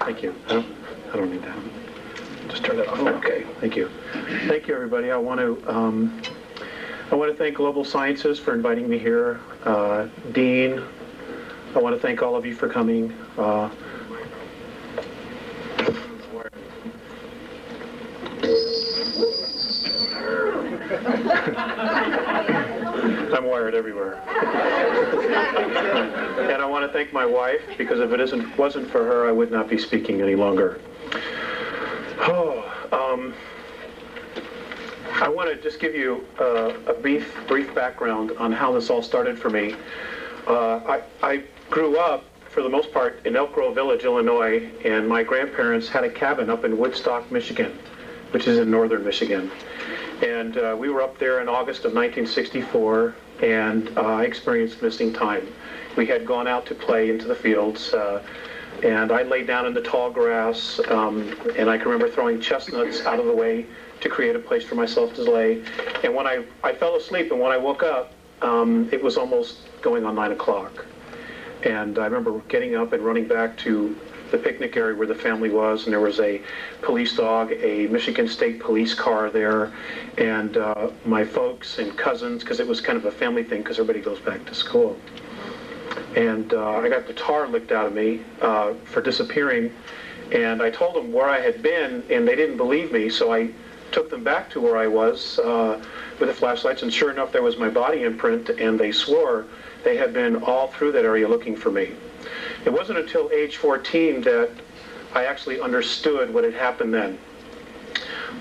Thank you. I don't need that. Just turn it off. Okay. Thank you. Thank you, everybody. I want to thank Global Sciences for inviting me here. Dean, I want to thank all of you for coming. I'm wired everywhere. And I want to thank my wife, because if it wasn't for her, I would not be speaking any longer. I want to just give you a brief background on how this all started for me. I grew up, for the most part, in Elk Grove Village, Illinois, and my grandparents had a cabin up in Woodstock, Michigan, which is in northern Michigan. And we were up there in August of 1964, and I experienced missing time. We had gone out to play into the fields, and I laid down in the tall grass, and I can remember throwing chestnuts out of the way to create a place for myself to lay. And when I fell asleep, and when I woke up, it was almost going on 9 o'clock. And I remember getting up and running back to the picnic area where the family was, and there was a police dog, a Michigan State police car there, and my folks and cousins, because it was kind of a family thing because everybody goes back to school. And I got the tar licked out of me for disappearing, and I told them where I had been, and they didn't believe me, so I took them back to where I was with the flashlights, and sure enough, there was my body imprint, and they swore they had been all through that area looking for me. It wasn't until age 14 that I actually understood what had happened then.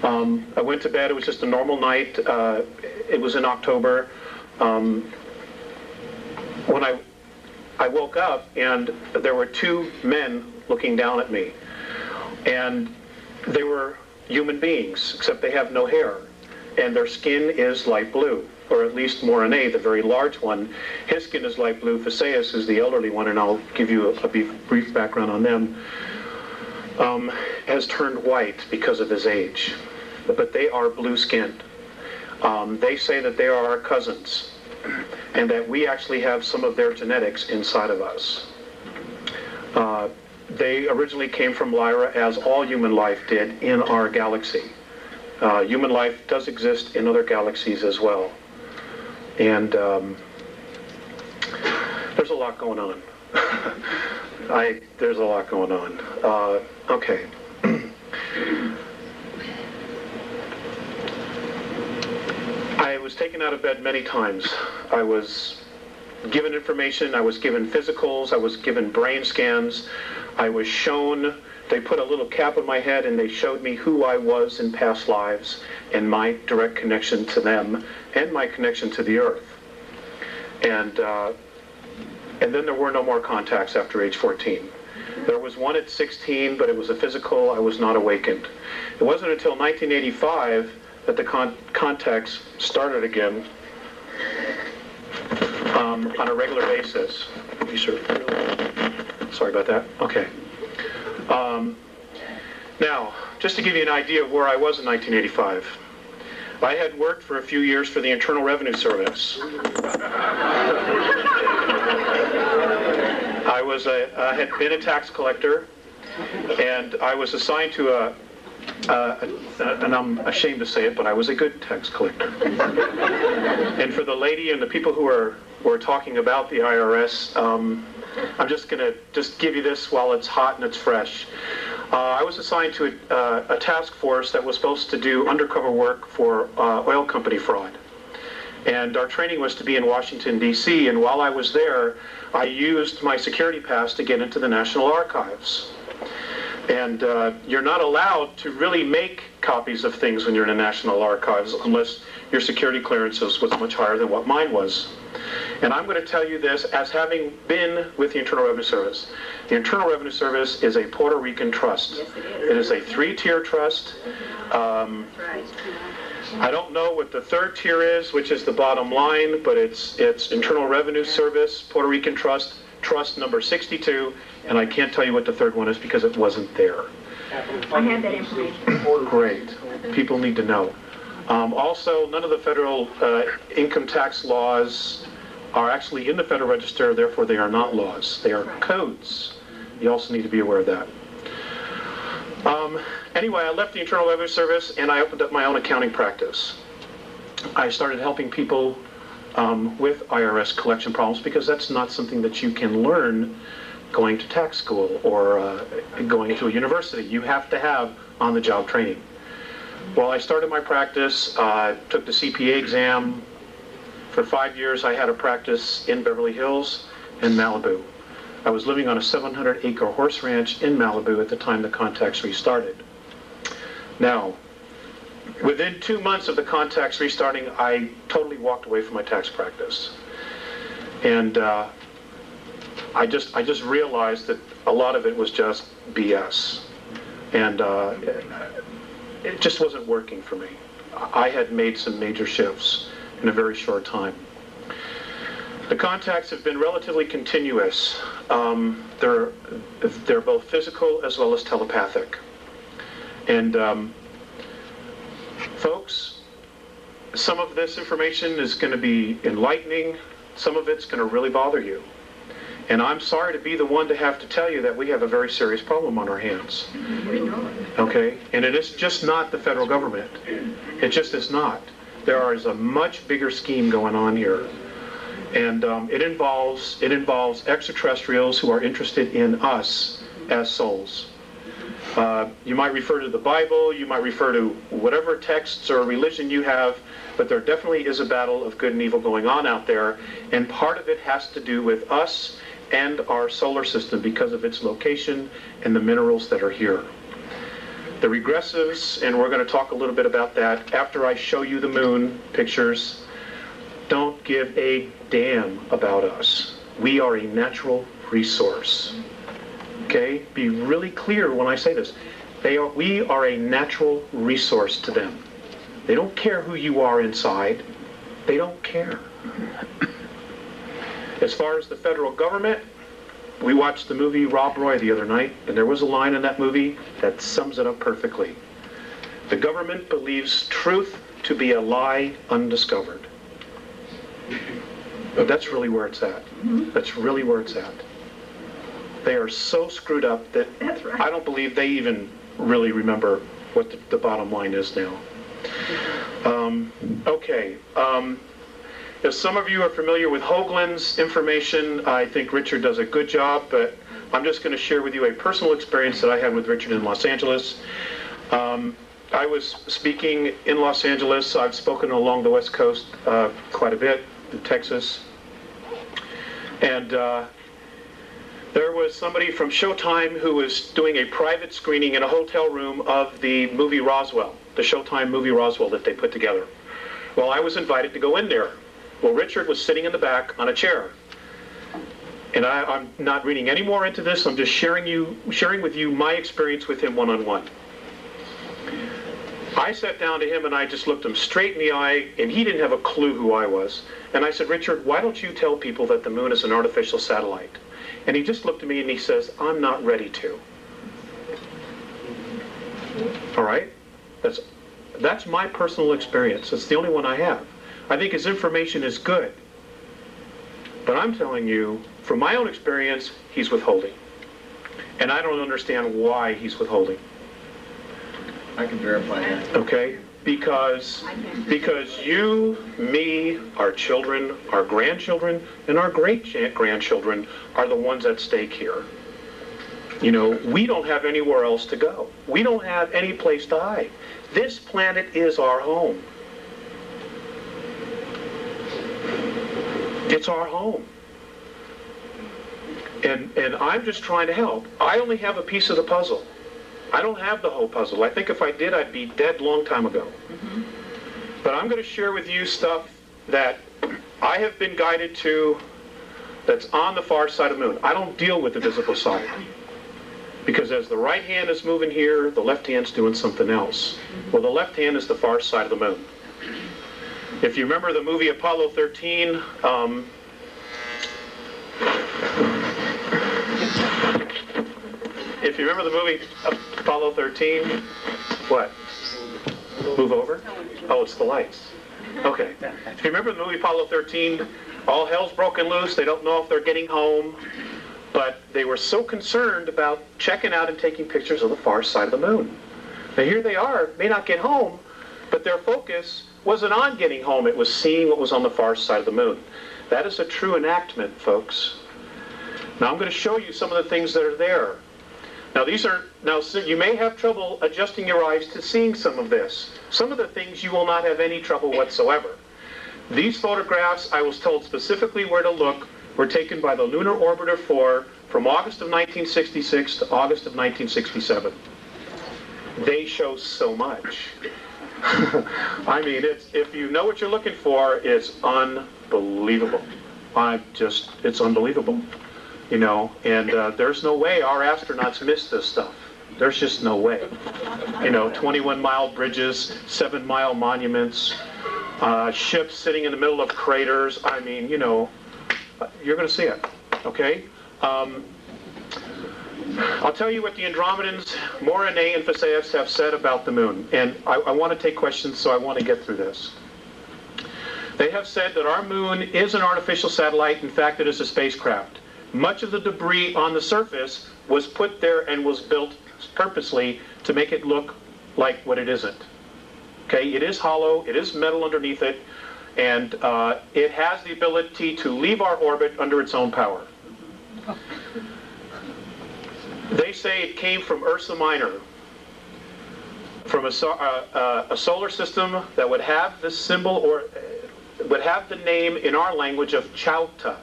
I went to bed, it was just a normal night. It was in October. When I woke up, and there were two men looking down at me. And they were human beings, except they have no hair. And their skin is light blue, or at least Morane, the very large one. His skin is light blue. Phaseus is the elderly one, and I'll give you a brief background on them. Has turned white because of his age, but they are blue-skinned. They say that they are our cousins, and that we actually have some of their genetics inside of us. They originally came from Lyra, as all human life did in our galaxy. Human life does exist in other galaxies as well. And there's a lot going on. There's a lot going on. Okay. I was taken out of bed many times. I was given information, I was given physicals, I was given brain scans, I was shown, they put a little cap on my head and they showed me who I was in past lives and my direct connection to them and my connection to the Earth. And then there were no more contacts after age 14. There was one at 16, but it was a physical. I was not awakened. It wasn't until 1985 that the contacts started again on a regular basis. Sorry about that. Okay. Now, just to give you an idea of where I was in 1985, I had worked for a few years for the Internal Revenue Service. I had been a tax collector, and I was assigned to and I'm ashamed to say it, but I was a good tax collector. And for the lady and the people who were talking about the IRS, I'm just going to give you this while it's hot and it's fresh. I was assigned to a task force that was supposed to do undercover work for oil company fraud. And our training was to be in Washington, D.C., and while I was there, I used my security pass to get into the National Archives. And you're not allowed to really make copies of things when you're in the National Archives unless your security clearance was much higher than what mine was. And I'm going to tell you this as having been with the Internal Revenue Service. The Internal Revenue Service is a Puerto Rican trust. Yes, it is a 3-tier trust. I don't know what the 3rd tier is, which is the bottom line, but it's Internal Revenue Service, Puerto Rican Trust, Trust number 62, and I can't tell you what the 3rd one is because it wasn't there. I have that information. Great. People need to know. Also, none of the federal income tax laws are actually in the Federal Register, therefore they are not laws. They are codes. You also need to be aware of that. Anyway, I left the Internal Revenue Service and I opened up my own accounting practice. I started helping people with IRS collection problems because that's not something that you can learn going to tax school or going to a university. You have to have on-the-job training. Well, I started my practice, took the CPA exam. For 5 years, I had a practice in Beverly Hills and Malibu. I was living on a 700-acre horse ranch in Malibu at the time the contacts restarted. Now, within 2 months of the contacts restarting, I totally walked away from my tax practice. And I just realized that a lot of it was just BS. And it just wasn't working for me. I had made some major shifts in a very short time. The contacts have been relatively continuous. They're both physical as well as telepathic. And folks, some of this information is going to be enlightening. Some of it's going to really bother you. And I'm sorry to be the one to have to tell you that we have a very serious problem on our hands. Okay? And it is just not the federal government. It just is not. There is a much bigger scheme going on here. And it involves extraterrestrials who are interested in us as souls. You might refer to the Bible, you might refer to whatever texts or religion you have, but there definitely is a battle of good and evil going on out there, and part of it has to do with us and our solar system because of its location and the minerals that are here. The regressives, and we're going to talk a little bit about that after I show you the moon pictures, don't give a damn about us. We are a natural resource. Okay? Be really clear when I say this. We are a natural resource to them. They don't care who you are inside. They don't care. As far as the federal government, we watched the movie Rob Roy the other night, and there was a line in that movie that sums it up perfectly. The government believes truth to be a lie undiscovered. But that's really where it's at. That's really where it's at. They are so screwed up that I don't believe they even really remember what the bottom line is now. Okay. If some of you are familiar with Hoagland's information, I think Richard does a good job, but I'm just going to share with you a personal experience that I had with Richard in Los Angeles. I was speaking in Los Angeles. I've spoken along the West Coast quite a bit, in Texas. And there was somebody from Showtime who was doing a private screening in a hotel room of the movie Roswell, the Showtime movie Roswell that they put together. Well, I was invited to go in there. Well, Richard was sitting in the back on a chair. And I'm not reading any more into this. I'm just sharing with you my experience with him one-on-one. I sat down to him and I just looked him straight in the eye, and he didn't have a clue who I was. And I said, Richard, why don't you tell people that the moon is an artificial satellite? And he just looked at me and he says, I'm not ready to. All right? That's my personal experience. It's the only one I have. I think his information is good. But I'm telling you, from my own experience, he's withholding. And I don't understand why he's withholding. I can verify that. Okay? Because you, me, our children, our grandchildren, and our great-grandchildren are the ones at stake here. You know, we don't have anywhere else to go. We don't have any place to hide. This planet is our home. It's our home. And I'm just trying to help. I only have a piece of the puzzle. I don't have the whole puzzle. I think if I did, I'd be dead a long time ago. But I'm going to share with you stuff that I have been guided to that's on the far side of the moon. I don't deal with the visible side. Because as the right hand is moving here, the left hand's doing something else. Well, the left hand is the far side of the moon. If you remember the movie Apollo 13, if you remember the movie Apollo 13, what? Move over? Oh, it's the lights. Okay. If you remember the movie Apollo 13, all hell's broken loose. They don't know if they're getting home. But they were so concerned about checking out and taking pictures of the far side of the moon. Now here they are, may not get home, but their focus wasn't on getting home, it was seeing what was on the far side of the moon. That is a true enactment, folks. Now I'm going to show you some of the things that are there. Now so you may have trouble adjusting your eyes to seeing some of this. Some of the things you will not have any trouble whatsoever. These photographs, I was told specifically where to look, were taken by the Lunar Orbiter 4 from August of 1966 to August of 1967. They show so much. I mean, if you know what you're looking for, it's unbelievable. It's unbelievable. You know, and there's no way our astronauts miss this stuff. There's just no way. You know, 21-mile bridges, 7-mile monuments, ships sitting in the middle of craters. I mean, you know, you're going to see it, okay? I'll tell you what the Andromedans, Morine and Phaseus have said about the moon. And I want to take questions, so I want to get through this. They have said that our moon is an artificial satellite. In fact, it is a spacecraft. Much of the debris on the surface was put there and was built purposely to make it look like what it isn't. Okay, it is hollow, it is metal underneath it, and it has the ability to leave our orbit under its own power. They say it came from Ursa Minor, from a solar system that would have the symbol, or would have the name in our language of Chauta.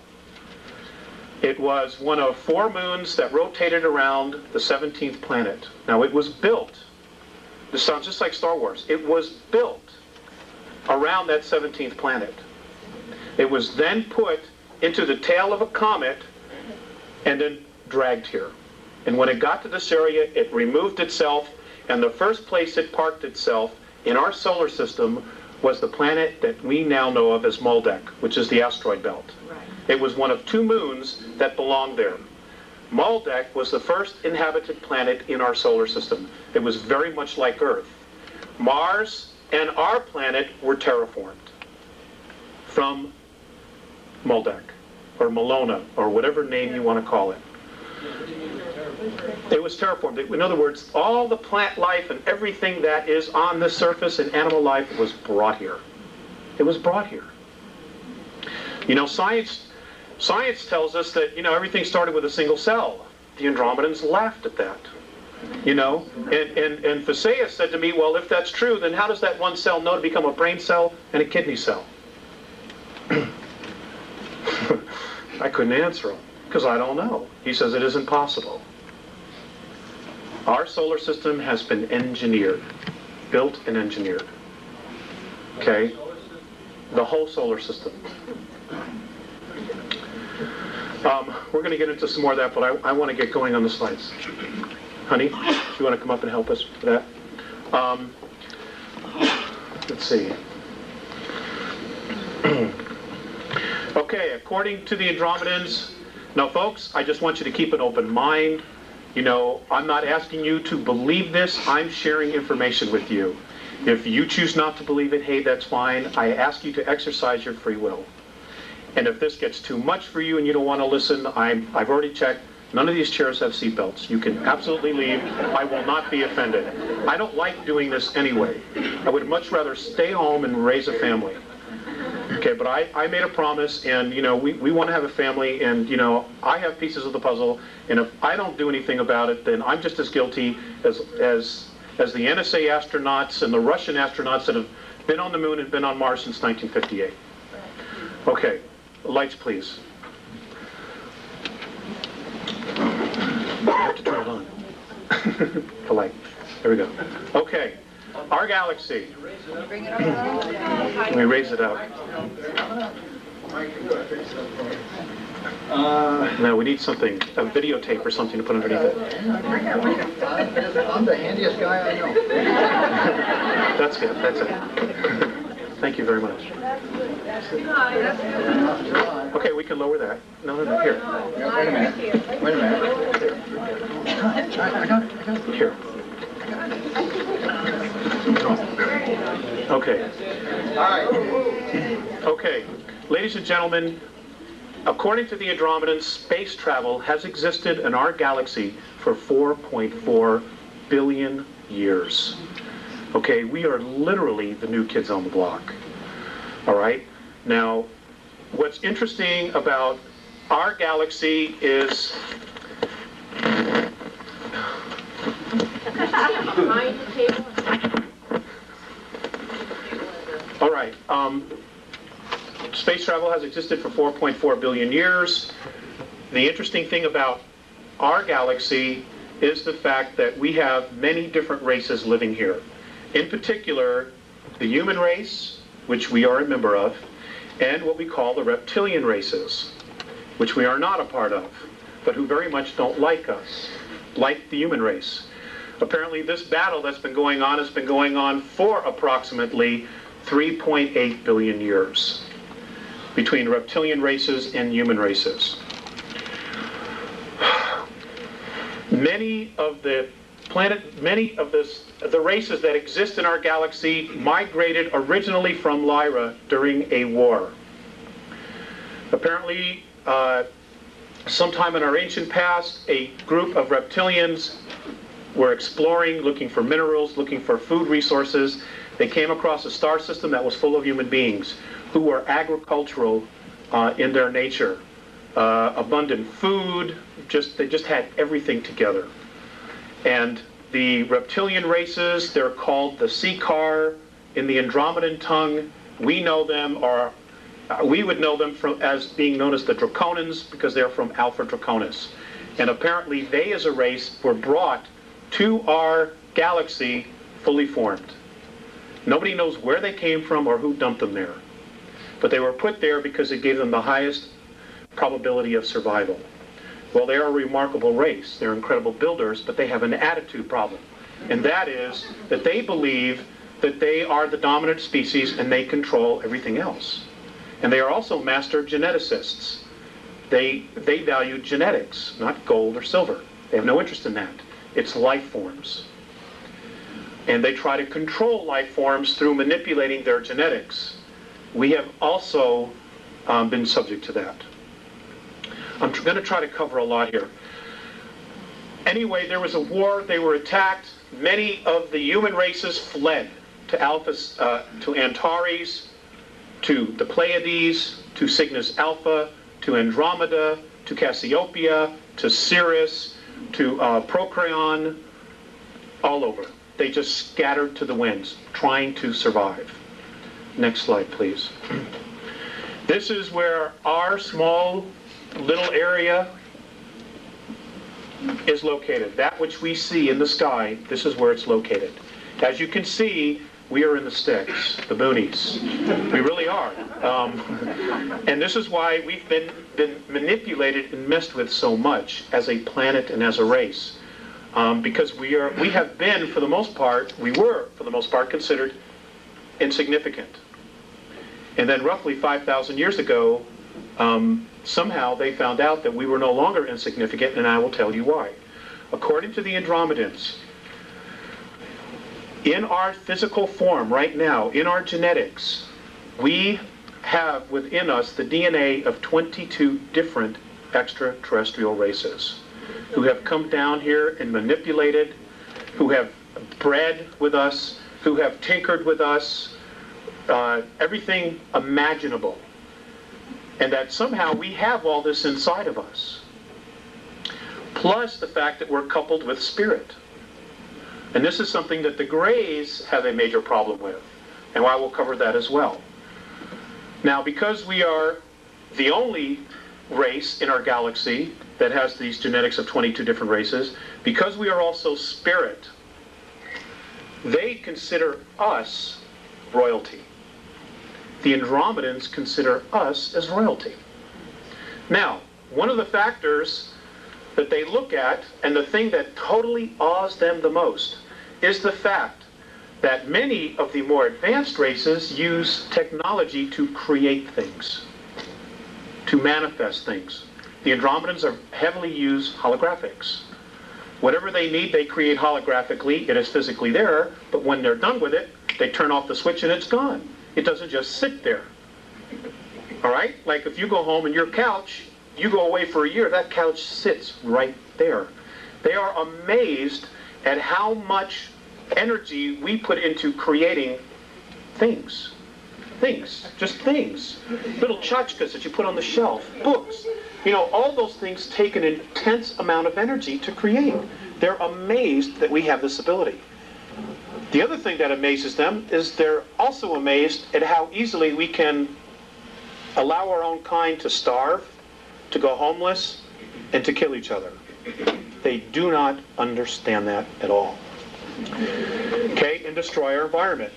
It was one of 4 moons that rotated around the 17th planet. Now it was built, this sounds just like Star Wars, it was built around that 17th planet. It was then put into the tail of a comet and then dragged here. And when it got to this area, it removed itself, and the first place it parked itself in our solar system was the planet that we now know of as Maldek, which is the asteroid belt. It was one of 2 moons that belonged there. Maldek was the first inhabited planet in our solar system. It was very much like Earth. Mars and our planet were terraformed from Maldek, or Malona, or whatever name you want to call it. It was terraformed. In other words, all the plant life and everything that is on the surface and animal life was brought here. It was brought here. You know, science tells us that, you know, everything started with a single cell. The Andromedans laughed at that. You know, and Phaseus said to me, well, if that's true, then how does that one cell know to become a brain cell and a kidney cell? I couldn't answer him, because I don't know. He says it isn't possible. Our solar system has been engineered, built and engineered. Okay? The whole solar system. We're going to get into some more of that, but I want to get going on the slides. Honey, do you want to come up and help us with that? Let's see. Okay, according to the Andromedans, now folks, I just want you to keep an open mind. You know, I'm not asking you to believe this, I'm sharing information with you. If you choose not to believe it, hey, that's fine. I ask you to exercise your free will. And if this gets too much for you and you don't want to listen, I've already checked. None of these chairs have seat belts. You can absolutely leave. I will not be offended. I don't like doing this anyway. I would much rather stay home and raise a family. Okay, but I made a promise, and, you know, we want to have a family, and, you know, I have pieces of the puzzle, and if I don't do anything about it, then I'm just as guilty as the NSA astronauts and the Russian astronauts that have been on the moon and been on Mars since 1958. Okay, lights, please. I have to turn it on. The light. There we go. Okay, our galaxy. Let me raise it up. No, we need something, a videotape or something to put underneath it. I'm the handiest guy I know. That's good, that's it. Thank you very much. Okay, we can lower that. No, here. Wait a minute. Wait a minute. I got it. Here. Okay. All right. Okay, ladies and gentlemen, According to the Andromedans, space travel has existed in our galaxy for 4.4 billion years. Okay, we are literally the new kids on the block. All right? Now, what's interesting about our galaxy is... All right. Space travel has existed for 4.4 billion years. The interesting thing about our galaxy is the fact that we have many different races living here. In particular, the human race, which we are a member of, and what we call the reptilian races, which we are not a part of, but who very much don't like us, like the human race. Apparently this battle that's been going on has been going on for approximately 3.8 billion years between reptilian races and human races. Many of the races that exist in our galaxy migrated originally from Lyra during a war. Apparently, sometime in our ancient past, a group of reptilians were exploring, looking for minerals, looking for food resources. They came across a star system that was full of human beings who were agricultural in their nature. Abundant food, they just had everything together. And the reptilian races, they're called the Seekar in the Andromedan tongue. We know them, or we would know them as being known as the Draconins because they're from Alpha Draconis. And apparently they as a race were brought to our galaxy fully formed. Nobody knows where they came from or who dumped them there. But they were put there because it gave them the highest probability of survival. Well, they are a remarkable race. They're incredible builders, but they have an attitude problem. And that is that they believe that they are the dominant species and they control everything else. And they are also master geneticists. They value genetics, not gold or silver. They have no interest in that. It's life forms. And they try to control life forms through manipulating their genetics. We have also been subject to that. I'm going to try to cover a lot here. Anyway, there was a war. They were attacked. Many of the human races fled to Antares, to the Pleiades, to Cygnus Alpha, to Andromeda, to Cassiopeia, to Sirius, to Procreon, all over. They just scattered to the winds, trying to survive. Next slide, please. This is where our small little area is located. That which we see in the sky, this is where it's located. As you can see, we are in the sticks, the boonies. We really are. And this is why we've been manipulated and messed with so much as a planet and as a race. Because we have been, for the most part, considered insignificant. And then roughly 5,000 years ago, somehow they found out that we were no longer insignificant, and I will tell you why. According to the Andromedans, in our physical form right now, in our genetics, we have within us the DNA of 22 different extraterrestrial races who have come down here and manipulated, who have bred with us, who have tinkered with us, everything imaginable. And that somehow we have all this inside of us. Plus the fact that we're coupled with spirit. And this is something that the Greys have a major problem with. And I will cover that as well. Now, because we are the only race in our galaxy that has these genetics of 22 different races, because we are also spirit, they consider us royalty. The Andromedans consider us as royalty. Now, one of the factors that they look at, and the thing that totally awes them the most, is the fact that many of the more advanced races use technology to create things, to manifest things. The Andromedans are heavily use holographics. Whatever they need, they create holographically. It is physically there, but when they're done with it, they turn off the switch and it's gone. It doesn't just sit there. All right? Like if you go home and your couch, you go away for a year, that couch sits right there. They are amazed at how much energy we put into creating things. Things. Just things. Little tchotchkes that you put on the shelf. Books. You know, all those things take an intense amount of energy to create. They're amazed that we have this ability. The other thing that amazes them is they're also amazed at how easily we can allow our own kind to starve, to go homeless, and to kill each other. They do not understand that at all. Okay, and destroy our environment.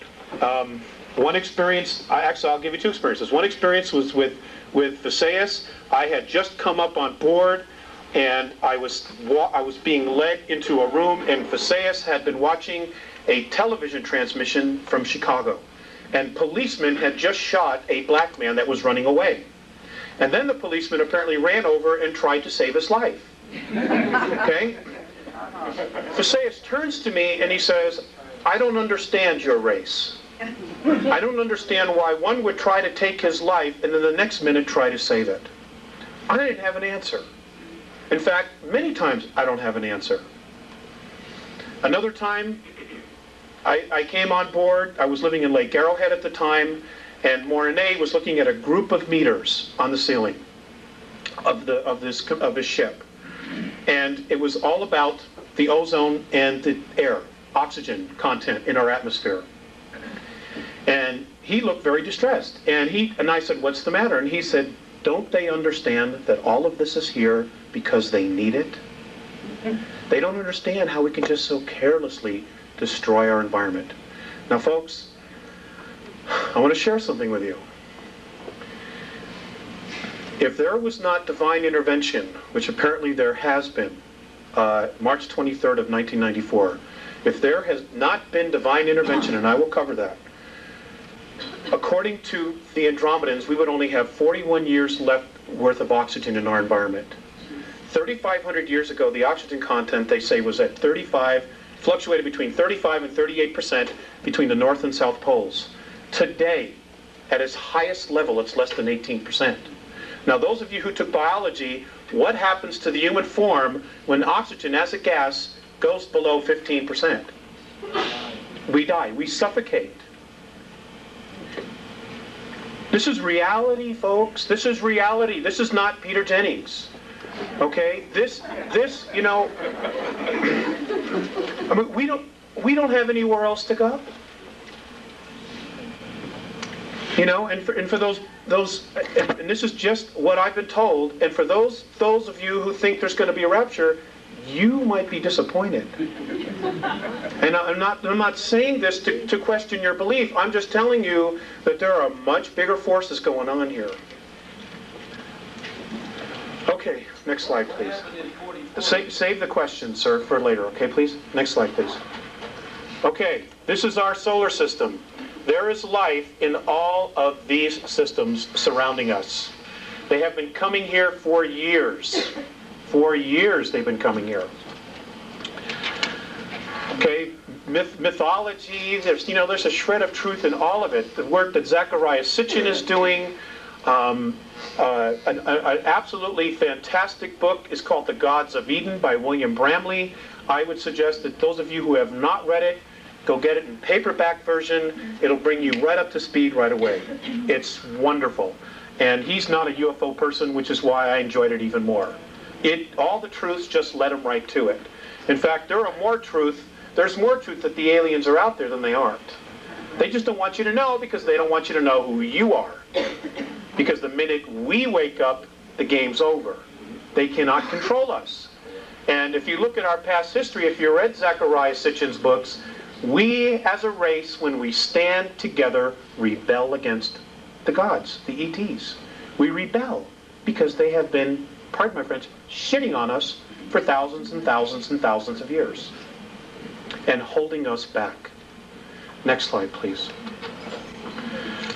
One experience, actually I'll give you two experiences. One experience was with Visayas. I had just come up on board, and I was being led into a room, and Visayas had been watching a television transmission from Chicago. And policemen had just shot a black man that was running away. And then the policeman apparently ran over and tried to save his life. Okay? Visayas turns to me and he says, I don't understand your race. I don't understand why one would try to take his life and then the next minute try to save it. I didn't have an answer. In fact, many times I don't have an answer. Another time, I came on board. I was living in Lake Arrowhead at the time, and Mornay was looking at a group of meters on the ceiling of his ship. And it was all about the ozone and the air, oxygen content in our atmosphere. And he looked very distressed. And I said, what's the matter? And he said, don't they understand that all of this is here because they need it? They don't understand how we can just so carelessly destroy our environment. Now, folks, I want to share something with you. If there was not divine intervention, which apparently there has been, March 23rd of 1994, if there has not been divine intervention, and I will cover that, according to the Andromedans, we would only have 41 years left worth of oxygen in our environment. 3,500 years ago, the oxygen content, they say, was at 35, fluctuated between 35 and 38% between the North and South poles. Today, at its highest level, it's less than 18%. Now, those of you who took biology, what happens to the human form when oxygen as a gas goes below 15%? We die. We suffocate. This is reality, folks. This is reality. This is not Peter Jennings. Okay? This, you know, I mean, we don't have anywhere else to go. You know, and for those, and this is just what I've been told, and for those of you who think there's going to be a rapture, you might be disappointed. And I'm not saying this to question your belief. I'm just telling you that there are much bigger forces going on here. Okay, next slide, please. Save the question, sir, for later, okay, please? Next slide, please. Okay, this is our solar system. There is life in all of these systems surrounding us. They have been coming here for years. For years they've been coming here. Okay, mythology, there's a shred of truth in all of it. The work that Zecharia Sitchin is doing, an absolutely fantastic book is called The Gods of Eden by William Bramley. I would suggest that those of you who have not read it, go get it in paperback version. It'll bring you right up to speed right away. It's wonderful. And he's not a UFO person, which is why I enjoyed it even more. All the truths, just let him right to it. In fact, there's more truth that the aliens are out there than they aren't. They just don't want you to know because they don't want you to know who you are. Because the minute we wake up, the game's over. They cannot control us. And if you look at our past history, if you read Zecharia Sitchin's books, we as a race, when we stand together, rebel against the gods, the ETs. We rebel because they have been, pardon my French, shitting on us for thousands and thousands and thousands of years and holding us back. Next slide, please.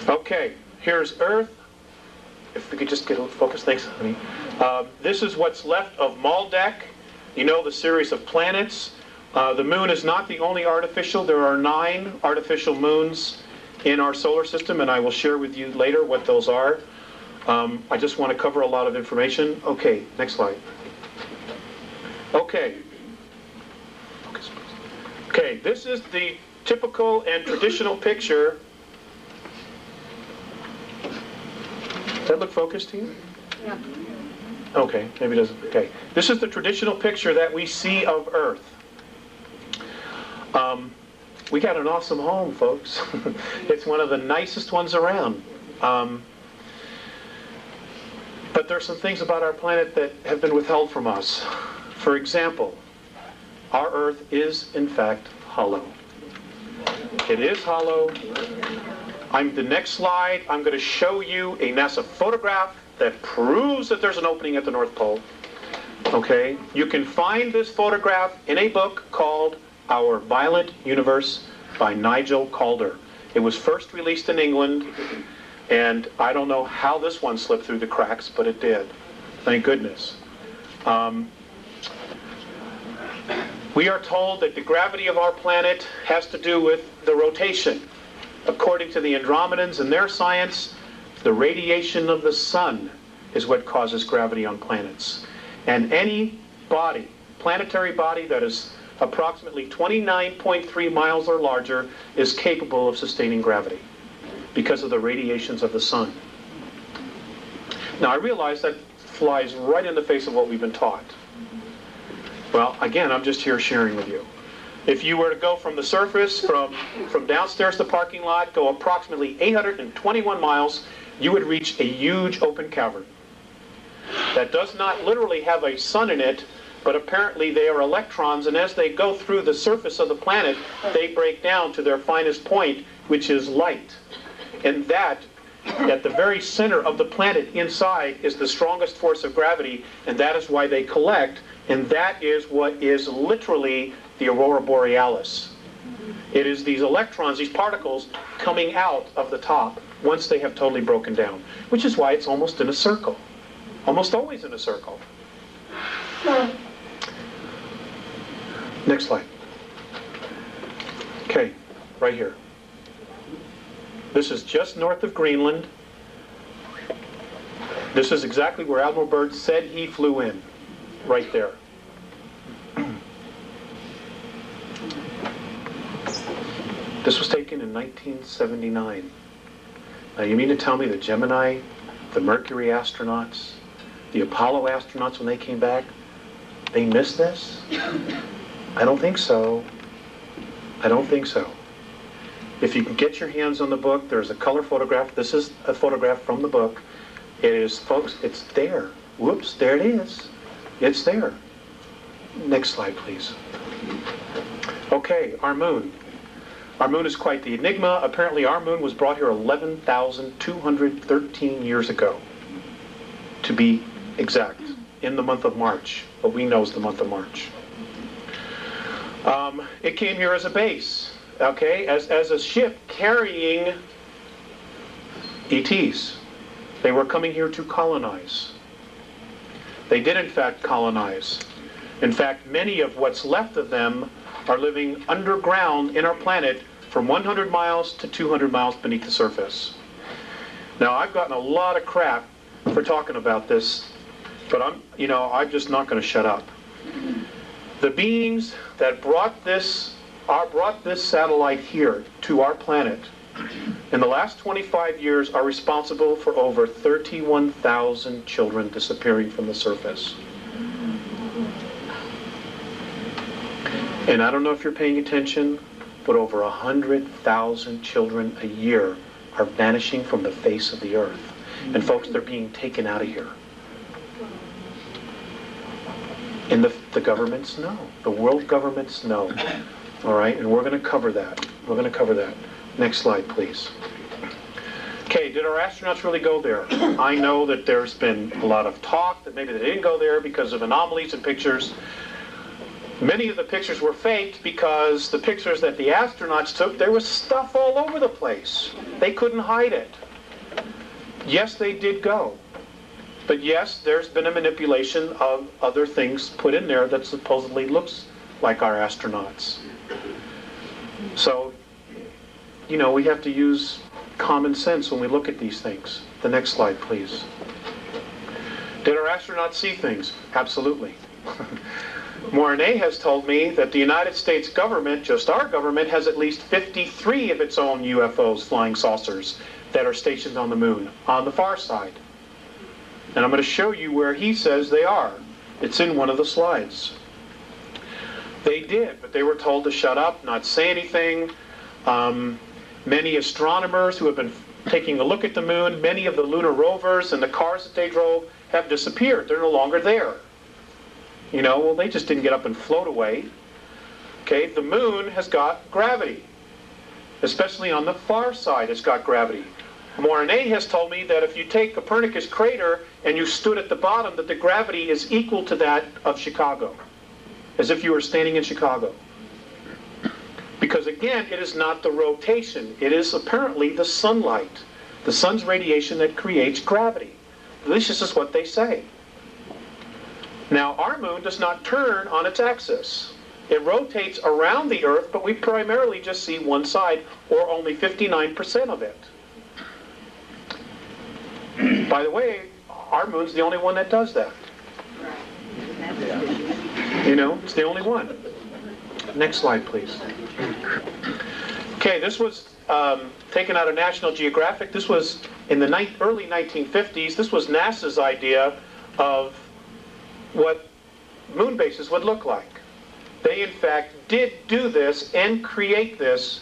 Okay, here's Earth. If we could just get a little focus, thanks, honey. This is what's left of Maldek. You know, the series of planets. The moon is not the only artificial. There are 9 artificial moons in our solar system, and I will share with you later what those are. I just want to cover a lot of information. Okay, next slide. Okay. Okay, this is the typical and traditional picture. Does that look focused to you? Yeah. Okay, maybe it doesn't. Okay, this is the traditional picture that we see of Earth. We got an awesome home, folks. It's one of the nicest ones around. But there are some things about our planet that have been withheld from us. For example, our Earth is, in fact, hollow. It is hollow. The next slide, I'm going to show you a NASA photograph that proves that there's an opening at the North Pole. Okay? You can find this photograph in a book called Our Violent Universe by Nigel Calder. It was first released in England, and I don't know how this one slipped through the cracks, but it did. Thank goodness. We are told that the gravity of our planet has to do with the rotation. According to the Andromedans and their science, the radiation of the sun is what causes gravity on planets. And any body, planetary body that is approximately 29.3 miles or larger is capable of sustaining gravity because of the radiations of the sun. Now I realize that flies right in the face of what we've been taught. Well, again, I'm just here sharing with you. If you were to go from the surface, from downstairs to the parking lot, go approximately 821 miles, you would reach a huge open cavern that does not literally have a sun in it, but apparently they are electrons, and as they go through the surface of the planet, they break down to their finest point, which is light. And that, at the very center of the planet inside, is the strongest force of gravity, and that is why they collect, and that is what is literally the aurora borealis. It is these electrons, these particles, coming out of the top once they have totally broken down, which is why it's almost in a circle. Almost always in a circle. Next slide. Okay, right here. This is just north of Greenland. This is exactly where Admiral Byrd said he flew in, right there. This was taken in 1979. Now you mean to tell me the Gemini, the Mercury astronauts, the Apollo astronauts when they came back, they missed this? I don't think so. I don't think so. If you can get your hands on the book, there's a color photograph. This is a photograph from the book. It is, folks, it's there. Whoops, there it is. It's there. Next slide, please. Okay, our moon. Our moon is quite the enigma. Apparently our moon was brought here 11,213 years ago, to be exact, in the month of March. What we know is the month of March. It came here as a base, okay, as a ship carrying ETs. They were coming here to colonize. They did in fact colonize. In fact, many of what's left of them are living underground in our planet from 100 miles to 200 miles beneath the surface. Now, I've gotten a lot of crap for talking about this, but I'm just not going to shut up. The beings that brought this satellite here to our planet in the last 25 years are responsible for over 31,000 children disappearing from the surface. And I don't know if you're paying attention, but over 100,000 children a year are vanishing from the face of the earth. And folks, they're being taken out of here. And the governments know. The world governments know. All right, and we're going to cover that. We're going to cover that. Next slide, please. Okay, did our astronauts really go there? I know that there's been a lot of talk that maybe they didn't go there because of anomalies in pictures. Many of the pictures were faked because the pictures that the astronauts took, there was stuff all over the place. They couldn't hide it. Yes, they did go. But yes, there's been a manipulation of other things put in there that supposedly looks like our astronauts. So, we have to use common sense when we look at these things. The next slide, please. Did our astronauts see things? Absolutely. Mornay has told me that the United States government, just our government, has at least 53 of its own UFOs, flying saucers, that are stationed on the moon, on the far side. And I'm going to show you where he says they are. It's in one of the slides. They did, but they were told to shut up, not say anything. Many astronomers who have been taking a look at the moon, many of the lunar rovers and the cars that they drove have disappeared. They're no longer there. You know, well, they just didn't get up and float away. Okay, the moon has got gravity. Especially on the far side, it's got gravity. Mornay has told me that if you take Copernicus crater and you stood at the bottom, that the gravity is equal to that of Chicago. As if you were standing in Chicago. Because again, it is not the rotation. It is apparently the sunlight, the sun's radiation that creates gravity. At least this is what they say. Now, our moon does not turn on its axis. It rotates around the Earth, but we primarily just see one side, or only 59% of it. By the way, our moon's the only one that does that. You know, it's the only one. Next slide, please. Okay, this was taken out of National Geographic. This was in the early 1950s. This was NASA's idea of what moon bases would look like. They, in fact, did do this and create this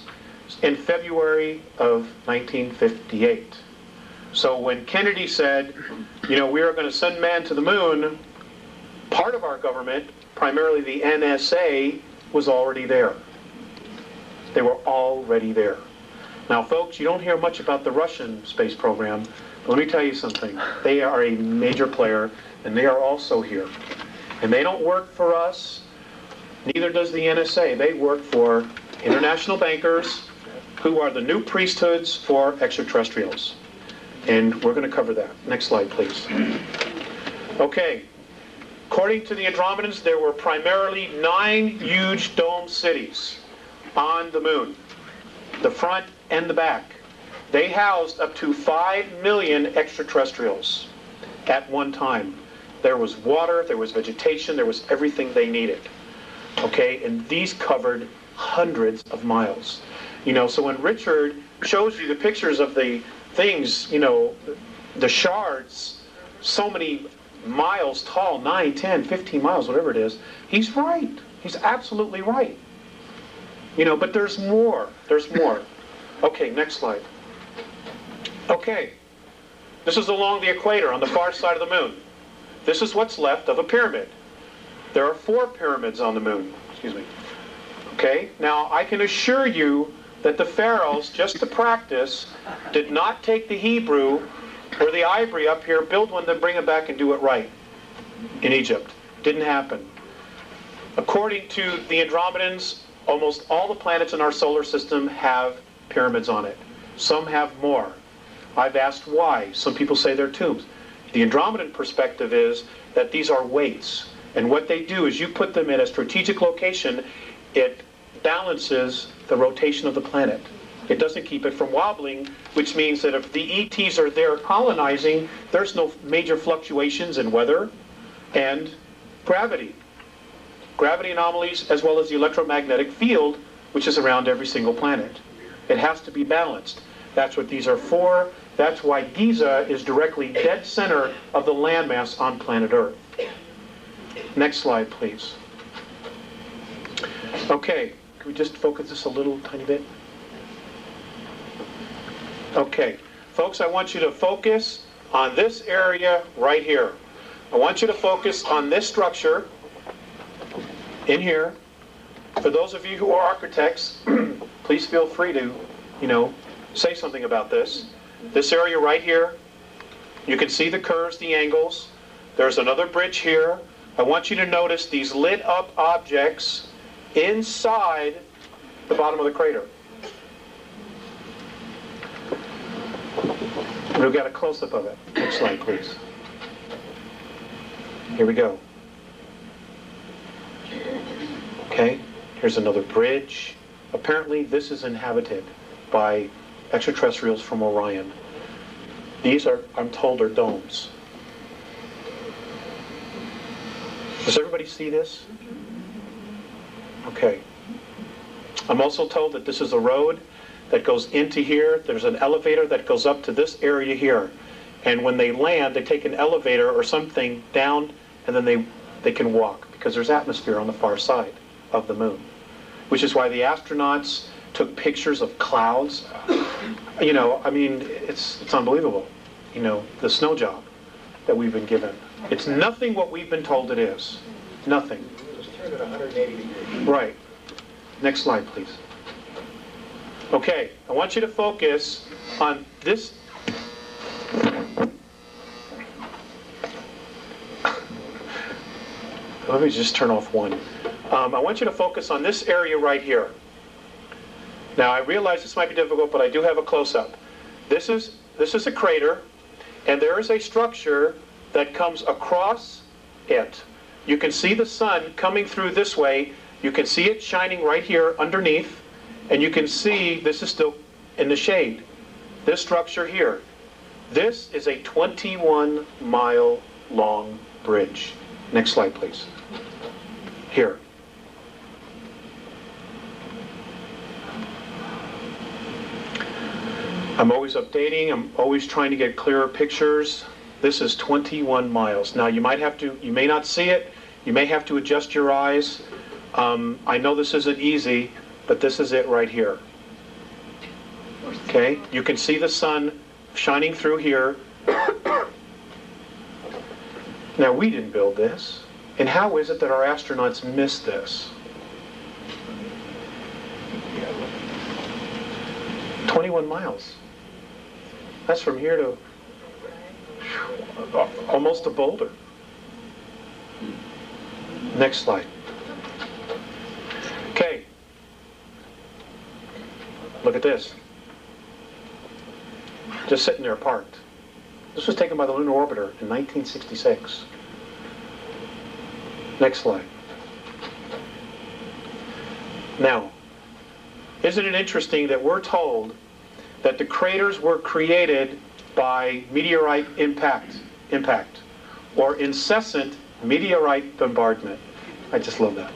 in February of 1958. So when Kennedy said, you know, we are going to send man to the moon, part of our government, primarily the NSA, was already there. They were already there. Now, folks, you don't hear much about the Russian space program, but let me tell you something. They are a major player, and they are also here. And they don't work for us, neither does the NSA. They work for international bankers who are the new priesthoods for extraterrestrials. And we're going to cover that. Next slide, please. Okay. According to the Andromedans, there were primarily 9 huge dome cities on the moon, the front and the back. They housed up to 5 million extraterrestrials at one time. There was water, there was vegetation, there was everything they needed. Okay, and these covered hundreds of miles. You know, so when Richard shows you the pictures of the things, you know, the shards, so many miles tall, 9, 10, 15 miles, whatever it is, he's right. He's absolutely right. You know, but there's more. There's more. Okay, next slide. Okay, this is along the equator on the far side of the moon. This is what's left of a pyramid. There are 4 pyramids on the moon. Excuse me. Okay, now I can assure you that the pharaohs, just to practice, did not take the Hebrew or the ivory up here, build one, then bring it back and do it right in Egypt. Didn't happen. According to the Andromedans, almost all the planets in our solar system have pyramids on it. Some have more. I've asked why. Some people say they're tombs. The Andromedan perspective is that these are weights. And what they do is you put them in a strategic location, it balances the rotation of the planet. It doesn't keep it from wobbling, which means that if the ETs are there colonizing, there's no major fluctuations in weather and gravity. Gravity anomalies, as well as the electromagnetic field, which is around every single planet. It has to be balanced. That's what these are for. That's why Giza is directly dead center of the landmass on planet Earth. Next slide, please. Okay, can we just focus this a little tiny bit? Okay, folks, I want you to focus on this area right here. I want you to focus on this structure in here. For those of you who are architects, please feel free to, you know, say something about this. This area right here, you can see the curves, the angles. There's another bridge here. I want you to notice these lit up objects inside the bottom of the crater. We've got a close-up of it. Next slide, please. Here we go. Okay, here's another bridge. Apparently this is inhabited by extraterrestrials from Orion. These are, I'm told, are domes. Does everybody see this? Okay. I'm also told that this is a road that goes into here. There's an elevator that goes up to this area here. And when they land, they take an elevator or something down, and then they can walk, because there's atmosphere on the far side of the moon. Which is why the astronauts took pictures of clouds. You know, I mean, it's unbelievable. You know, the snow job that we've been given. It's nothing what we've been told it is. Nothing. Just turn it 180 degrees. Right. Next slide, please. Okay, I want you to focus on this. Let me just turn off one. I want you to focus on this area right here. Now, I realize this might be difficult, but I do have a close-up. This is a crater, and there is a structure that comes across it. You can see the sun coming through this way. You can see it shining right here underneath, and you can see this is still in the shade. This structure here. This is a 21-mile long bridge. Next slide, please. Here. I'm always updating. I'm always trying to get clearer pictures. This is 21 miles. Now, you may not see it. You may have to adjust your eyes. I know this isn't easy, but this is it right here. Okay? You can see the sun shining through here. Now, we didn't build this. And how is it that our astronauts missed this? 21 miles. That's from here to almost to Boulder. Next slide. Okay. Look at this. Just sitting there parked. This was taken by the Lunar Orbiter in 1966. Next slide. Now, isn't it interesting that we're told that the craters were created by meteorite impact, or incessant meteorite bombardment? I just love that.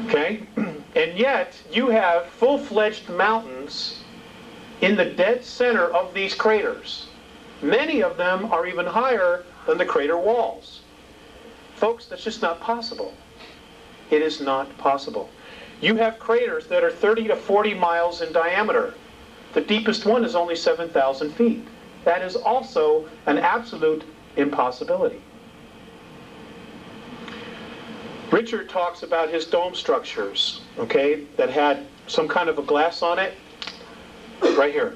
Okay? And yet, you have full-fledged mountains in the dead center of these craters. Many of them are even higher than the crater walls. Folks, that's just not possible. It is not possible. You have craters that are 30 to 40 miles in diameter. The deepest one is only 7,000 feet. That is also an absolute impossibility. Richard talks about his dome structures, okay, that had some kind of a glass on it. Right here.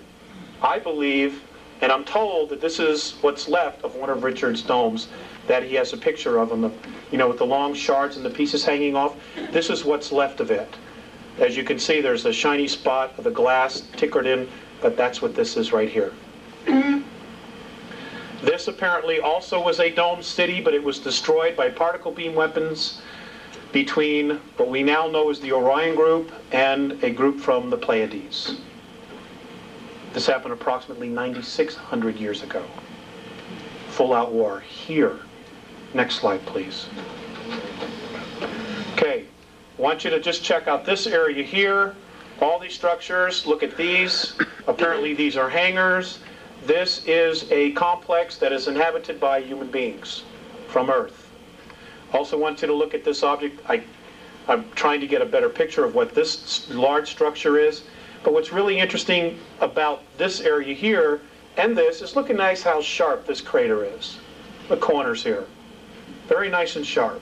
I believe, and I'm told that this is what's left of one of Richard's domes that he has a picture of, with the long shards and the pieces hanging off. This is what's left of it. As you can see, there's a shiny spot of the glass tickered in, but that's what this is right here. This apparently also was a domed city, but it was destroyed by particle beam weapons between what we now know as the Orion group and a group from the Pleiades. This happened approximately 9,600 years ago. Full-out war here. Next slide, please. Okay, I want you to just check out this area here. All these structures, look at these. Apparently these are hangars. This is a complex that is inhabited by human beings from Earth. Also want you to look at this object. I'm trying to get a better picture of what this large structure is. But what's really interesting about this area here and this is look at nice how sharp this crater is. The corners here. Very nice and sharp.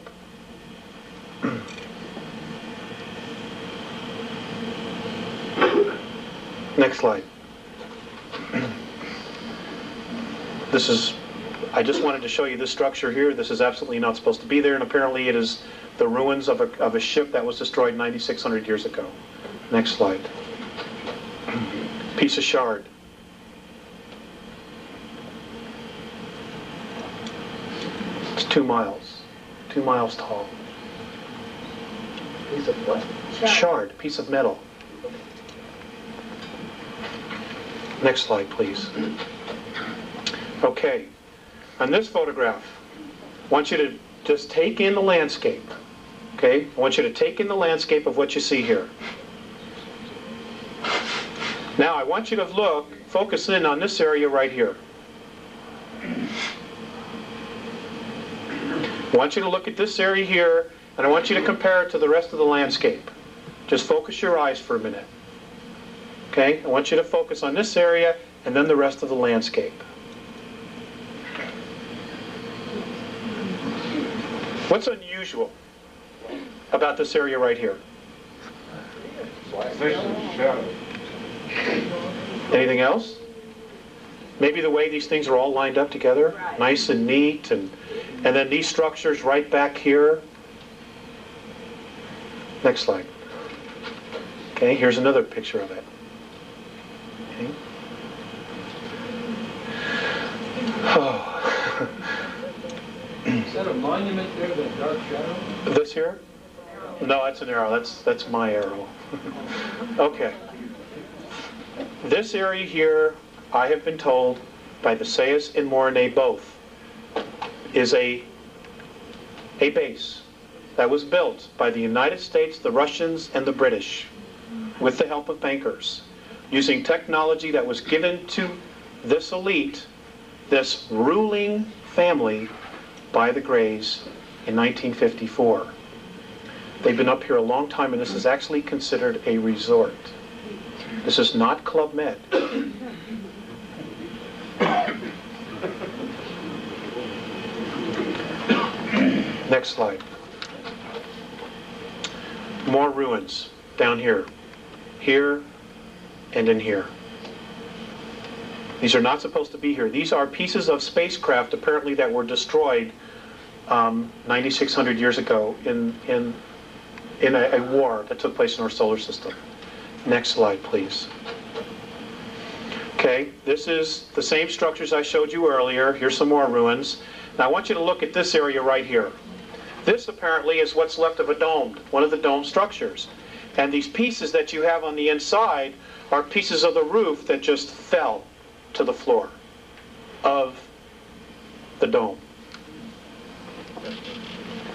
Next slide. I just wanted to show you this structure here. This is absolutely not supposed to be there, and apparently it is the ruins of a ship that was destroyed 9,600 years ago. Next slide. Piece of shard. It's 2 miles. 2 miles tall. Piece of what? Shard, piece of metal. Next slide, please. Okay. On this photograph, I want you to just take in the landscape. Okay? I want you to take in the landscape of what you see here. Now, I want you to focus in on this area right here. I want you to look at this area here, and I want you to compare it to the rest of the landscape. Just focus your eyes for a minute. Okay? I want you to focus on this area and then the rest of the landscape. What's unusual about this area right here? Anything else? Maybe the way these things are all lined up together, nice and neat, and then these structures right back here. Next slide. Okay, here's another picture of it. Okay. Oh. Is that a monument there, that dark shadow? This here? No, that's an arrow. That's my arrow. Okay. This area here, I have been told by the Sayus and Mornay both, is a base that was built by the United States, the Russians, and the British with the help of bankers, using technology that was given to this elite, this ruling family, by the Greys in 1954. They've been up here a long time, and this is actually considered a resort. This is not Club Med. Next slide. More ruins down here. Here and in here. These are not supposed to be here. These are pieces of spacecraft apparently that were destroyed 9,600 years ago in a war that took place in our solar system. Next slide, please. Okay, this is the same structures I showed you earlier. Here's some more ruins. Now I want you to look at this area right here. This apparently is what's left of a dome, one of the dome structures. And these pieces that you have on the inside are pieces of the roof that just fell to the floor of the dome.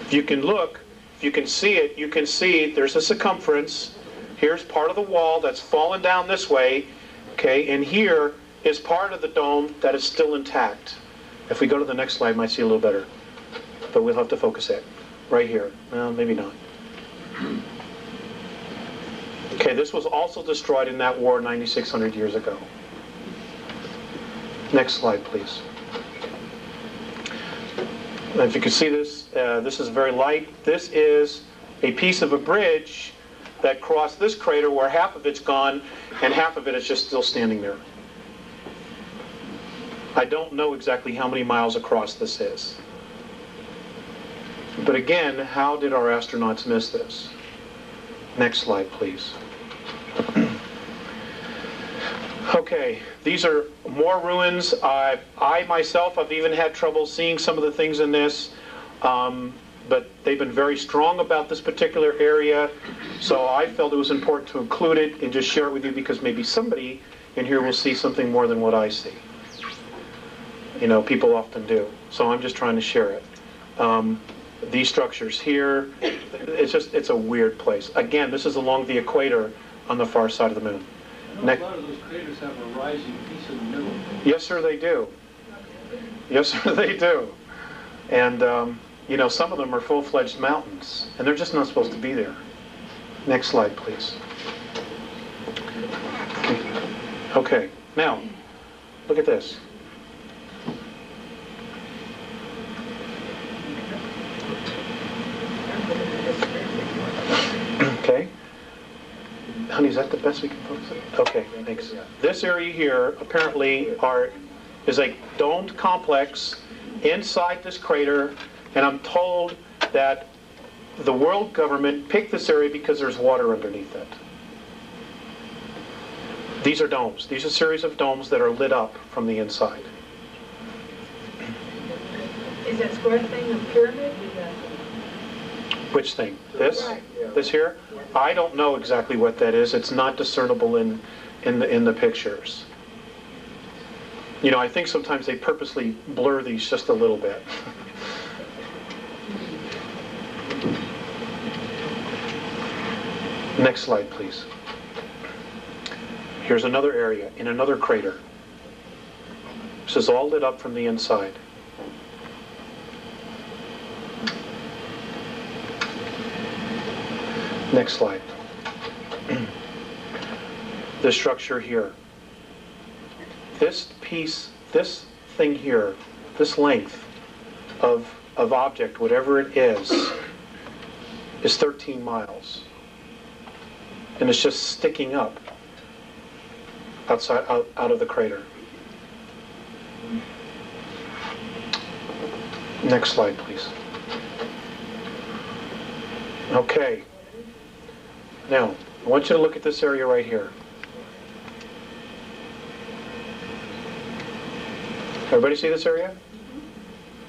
If you can look, if you can see it, you can see there's a circumference. Here's part of the wall that's fallen down this way, okay, and here is part of the dome that is still intact. If we go to the next slide, you might see a little better, but we'll have to focus it right here. Well, maybe not. Okay, this was also destroyed in that war 9,600 years ago. Next slide, please. And if you can see this, this is very light. This is a piece of a bridge that crossed this crater where half of it's gone and half of it is just still standing there. I don't know exactly how many miles across this is. But again, how did our astronauts miss this? Next slide, please. Okay, these are more ruins. I myself have even had trouble seeing some of the things in this, but they've been very strong about this particular area, so I felt it was important to include it and just share it with you because maybe somebody in here will see something more than what I see. You know, people often do, so I'm just trying to share it. These structures here, it's a weird place. Again, this is along the equator on the far side of the moon. A lot of those craters have a rising piece in the middle. Yes, sir, they do. Yes, sir, they do. And, you know, some of them are full-fledged mountains, and they're just not supposed to be there. Next slide, please. Okay, now, look at this. Okay. Honey, is that the best we can focus on? Okay, thanks. This area here apparently is a domed complex inside this crater, and I'm told that the world government picked this area because there's water underneath it. These are domes. These are a series of domes that are lit up from the inside. Is that square thing a pyramid? Which thing? This? Right. This here? I don't know exactly what that is. It's not discernible in the pictures. You know, I think sometimes they purposely blur these just a little bit. Next slide, please. Here's another area in another crater. This is all lit up from the inside. Next slide. This structure here. This piece, this thing here, this length of object, whatever it is 13 miles. And it's just sticking up outside, out of the crater. Next slide, please. Okay. Now, I want you to look at this area right here. Everybody see this area?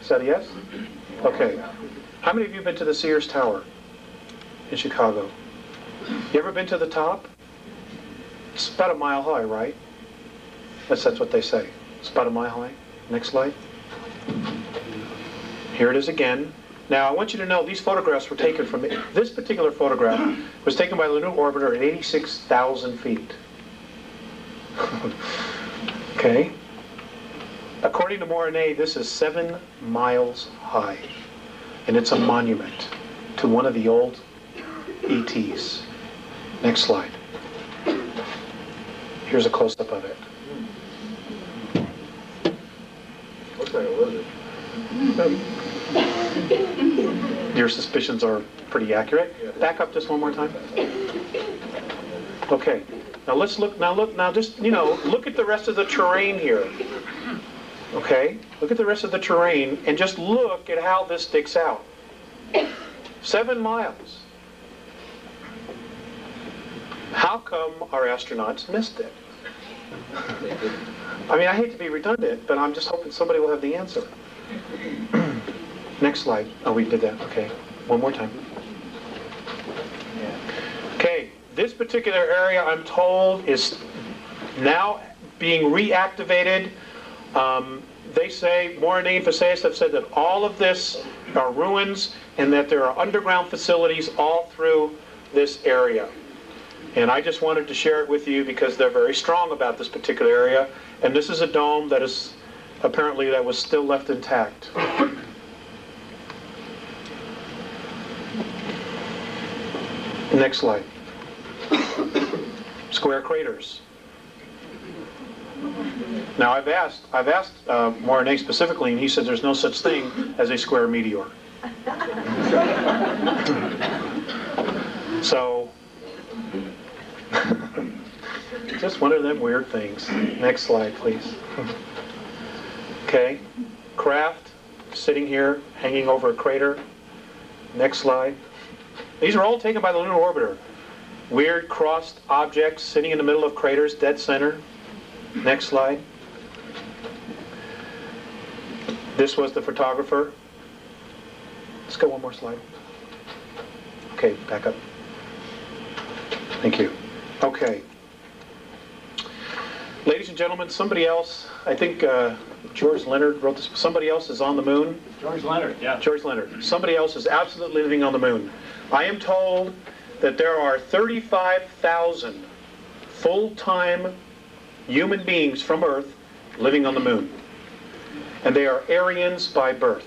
Is that a yes? Okay. How many of you have been to the Sears Tower in Chicago? You ever been to the top? It's about a mile high, right? That's what they say. It's about a mile high. Next slide. Here it is again. Now, I want you to know these photographs were taken from... This particular photograph was taken by the Lunar Orbiter at 86,000 feet. Okay? According to Morane, this is 7 miles high. And it's a monument to one of the old ETs. Next slide. Here's a close-up of it. What kind of was it? Your suspicions are pretty accurate. Back up just one more time. Okay. Now let's look. Now just, you know, look at the rest of the terrain here. Okay? Look at the rest of the terrain and just look at how this sticks out. 7 miles. How come our astronauts missed it? I mean, I hate to be redundant, but I'm just hoping somebody will have the answer. Next slide. Oh, we did that. Okay. One more time. Okay. This particular area, I'm told, is now being reactivated. They say, Morane and Faceas have said that all of this are ruins and that there are underground facilities all through this area. And I just wanted to share it with you because they're very strong about this particular area. And this is a dome that is apparently that was still left intact. Next slide. Square craters. Now I've asked Morane specifically, and he said there's no such thing as a square meteor. So, just one of them weird things. Next slide, please. Okay, craft sitting here, hanging over a crater. Next slide. These are all taken by the Lunar Orbiter. Weird crossed objects sitting in the middle of craters, dead center. Next slide. This was the photographer. Let's go one more slide. Okay, back up. Thank you. Okay. Ladies and gentlemen, somebody else, I think George Leonard wrote this, somebody else is on the moon. George Leonard, yeah. George Leonard. Somebody else is absolutely living on the moon. I am told that there are 35,000 full-time human beings from Earth living on the moon. And they are Aryans by birth.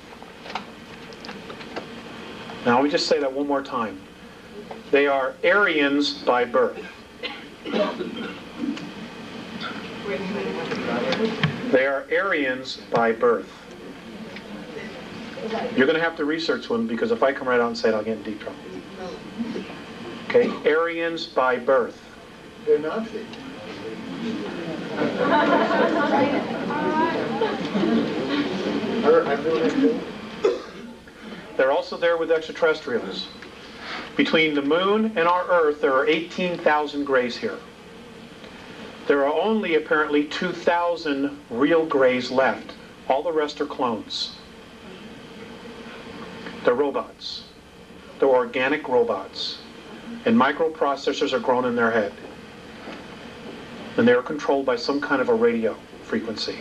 Now, let me just say that one more time. They are Aryans by birth. They are Aryans by birth. You're going to have to research them because if I come right out and say it, I'll get in deep trouble. Okay? Aryans by birth. They're Nazi. They're also there with extraterrestrials. Between the moon and our Earth, there are 18,000 grays here. There are only apparently 2,000 real grays left. All the rest are clones. They're robots. They're organic robots. And microprocessors are grown in their head. And they're controlled by some kind of a radio frequency.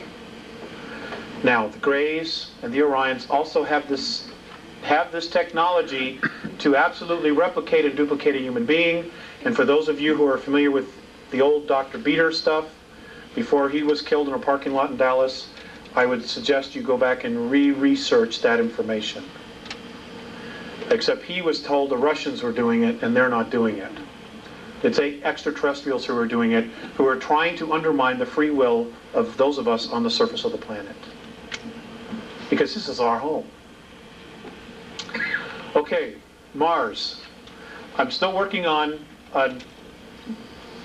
Now, the Greys and the Orions also have this technology to absolutely replicate and duplicate a human being. And for those of you who are familiar with the old Dr. Beater stuff, before he was killed in a parking lot in Dallas, I would suggest you go back and re-research that information. Except he was told the Russians were doing it, and they're not doing it. It's extraterrestrials who are doing it, who are trying to undermine the free will of those of us on the surface of the planet. Because this is our home. Okay, Mars. I'm still working on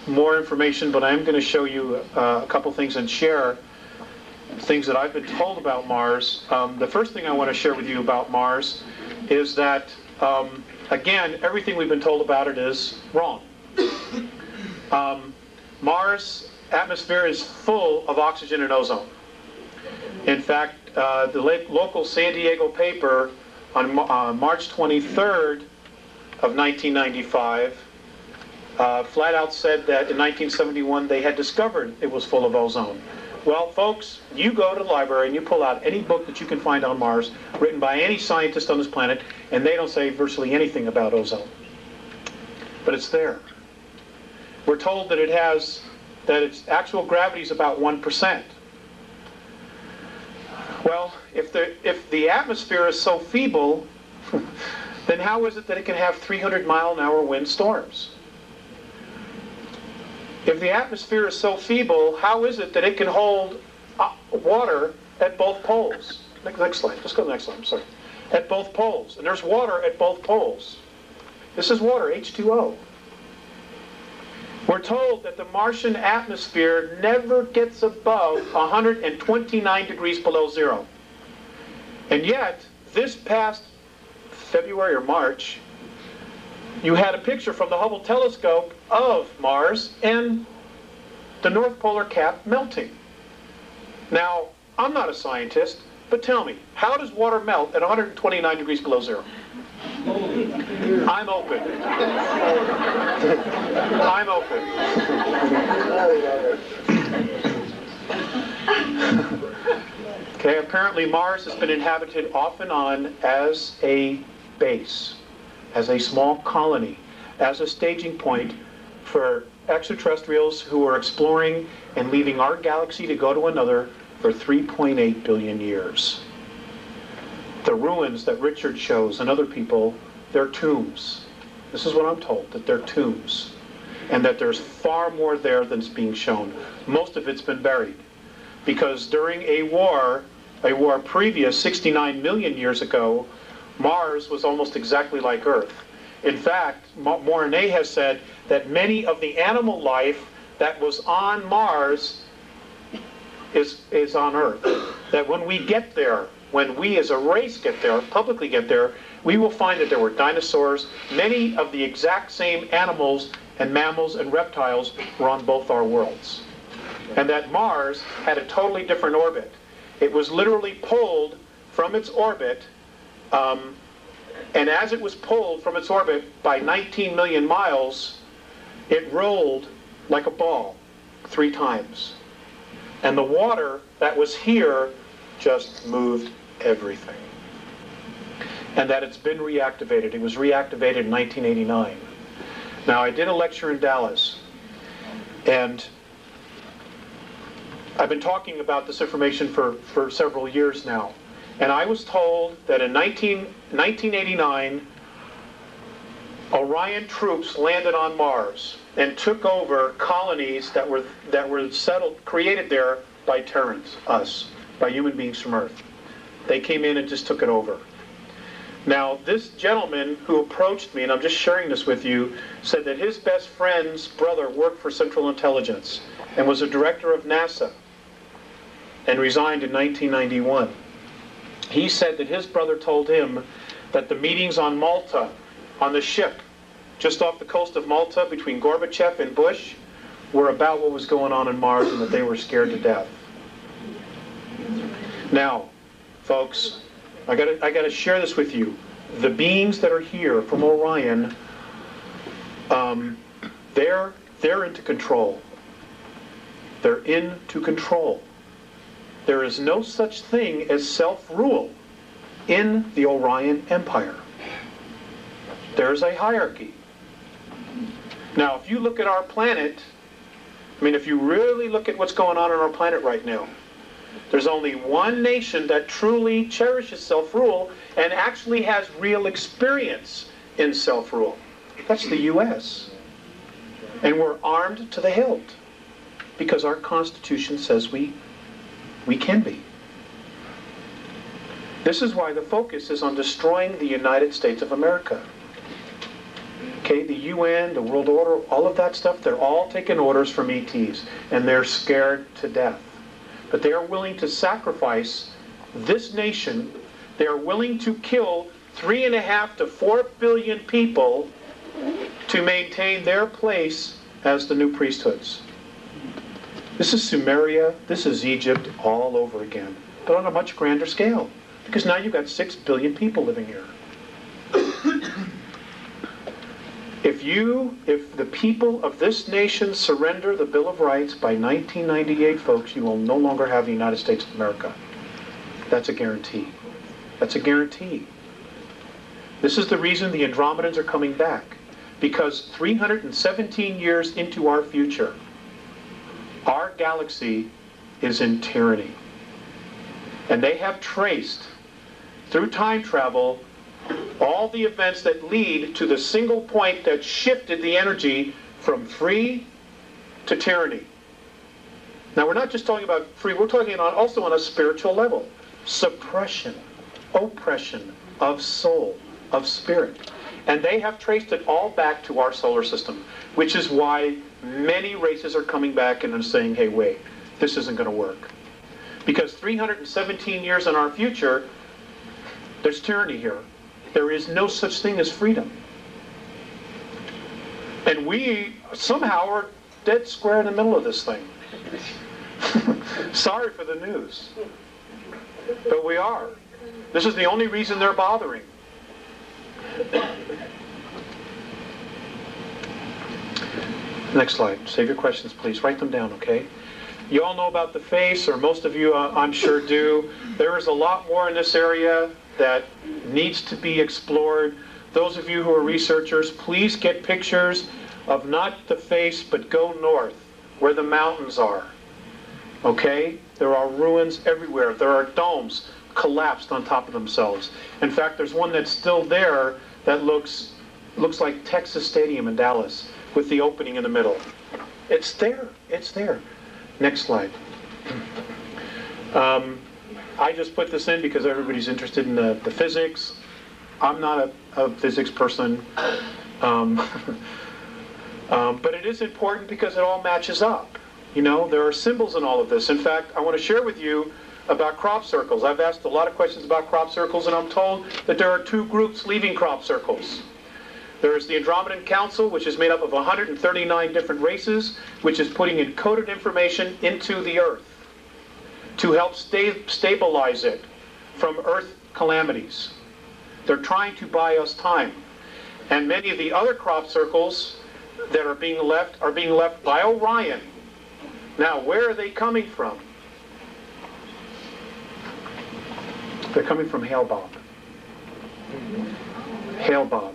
more information, but I'm going to show you a couple things and share things that I've been told about Mars. The first thing I want to share with you about Mars is that, again, everything we've been told about it is wrong. Mars' atmosphere is full of oxygen and ozone. In fact, the local San Diego paper on March 23rd of 1995 flat out said that in 1971 they had discovered it was full of ozone. Well, folks, you go to the library and you pull out any book that you can find on Mars, written by any scientist on this planet, and they don't say virtually anything about ozone. But it's there. We're told that its actual gravity is about 1%. Well, if the atmosphere is so feeble, then how is it that it can have 300-mile-an-hour wind storms? If the atmosphere is so feeble, how is it that it can hold water at both poles? Next slide. Let's go to the next slide. I'm sorry. At both poles. And there's water at both poles. This is water, H2O. We're told that the Martian atmosphere never gets above 129 degrees below zero. And yet, this past February or March, you had a picture from the Hubble telescope of Mars and the North Polar Cap melting. Now, I'm not a scientist, but tell me, how does water melt at 129 degrees below zero? I'm open. I'm open. Okay, apparently Mars has been inhabited off and on as a base, as a small colony, as a staging point for extraterrestrials who are exploring and leaving our galaxy to go to another for 3.8 billion years. The ruins that Richard shows and other people, they're tombs. This is what I'm told, that they're tombs. And that there's far more there than's being shown. Most of it's been buried. Because during a war previous 69 million years ago, Mars was almost exactly like Earth. In fact, Mornay has said that many of the animal life that was on Mars is on Earth. That when we get there, when we as a race get there, publicly get there, we will find that there were dinosaurs. Many of the exact same animals and mammals and reptiles were on both our worlds. And that Mars had a totally different orbit. It was literally pulled from its orbit, and as it was pulled from its orbit by 19 million miles, it rolled like a ball 3 times. And the water that was here just moved everything. And that it's been reactivated. It was reactivated in 1989. Now, I did a lecture in Dallas, and I've been talking about this information for several years now. And I was told that in 1989, Orion troops landed on Mars and took over colonies that were settled, created there by Terrans, us, by human beings from Earth. They came in and just took it over. Now, this gentleman who approached me, and I'm just sharing this with you, said that his best friend's brother worked for Central Intelligence and was a director of NASA and resigned in 1991. He said that his brother told him that the meetings on Malta, on the ship, just off the coast of Malta between Gorbachev and Bush, were about what was going on Mars and that they were scared to death. Now, folks, I gotta share this with you. The beings that are here from Orion, they're into control. They're into control. There is no such thing as self-rule in the Orion Empire. There's a hierarchy. Now, if you look at our planet, I mean, if you really look at what's going on our planet right now, there's only one nation that truly cherishes self-rule and actually has real experience in self-rule. That's the U.S. And we're armed to the hilt because our Constitution says we can be. This is why the focus is on destroying the United States of America. Okay, the UN, the World Order, all of that stuff, they're all taking orders from ETs, and they're scared to death. But they are willing to sacrifice this nation. They are willing to kill 3.5 to 4 billion people to maintain their place as the new priesthoods. This is Sumeria, this is Egypt all over again, but on a much grander scale, because now you've got 6 billion people living here. If the people of this nation surrender the Bill of Rights by 1998, folks, you will no longer have the United States of America. That's a guarantee. That's a guarantee. This is the reason the Andromedans are coming back, because 317 years into our future, our galaxy is in tyranny. And they have traced, through time travel, all the events that lead to the single point that shifted the energy from free to tyranny. Now, we're not just talking about free, we're talking also on a spiritual level. Suppression, oppression of soul, of spirit. And they have traced it all back to our solar system, which is why many races are coming back and are saying, hey, wait, this isn't going to work. Because 317 years in our future, there's tyranny here. There is no such thing as freedom. And we somehow are dead square in the middle of this thing. Sorry for the news. But we are. This is the only reason they're bothering. Next slide. Save your questions, please. Write them down, okay? You all know about the face, or most of you, I'm sure, do. There is a lot more in this area that needs to be explored. Those of you who are researchers, please get pictures of not the face, but go north, where the mountains are. Okay? There are ruins everywhere. There are domes collapsed on top of themselves. In fact, there's one that's still there that looks like Texas Stadium in Dallas, with the opening in the middle. It's there. It's there. Next slide. I just put this in because everybody's interested in the physics. I'm not a physics person. But it is important because it all matches up. You know, there are symbols in all of this. In fact, I want to share with you about crop circles. I've asked a lot of questions about crop circles, and I'm told that there are 2 groups leaving crop circles. There is the Andromedan Council, which is made up of 139 different races, which is putting encoded information into the Earth to help stabilize it from Earth calamities. They're trying to buy us time. And many of the other crop circles that are being left by Orion. Now, where are they coming from? They're coming from Hale-Bopp. Hale-Bopp.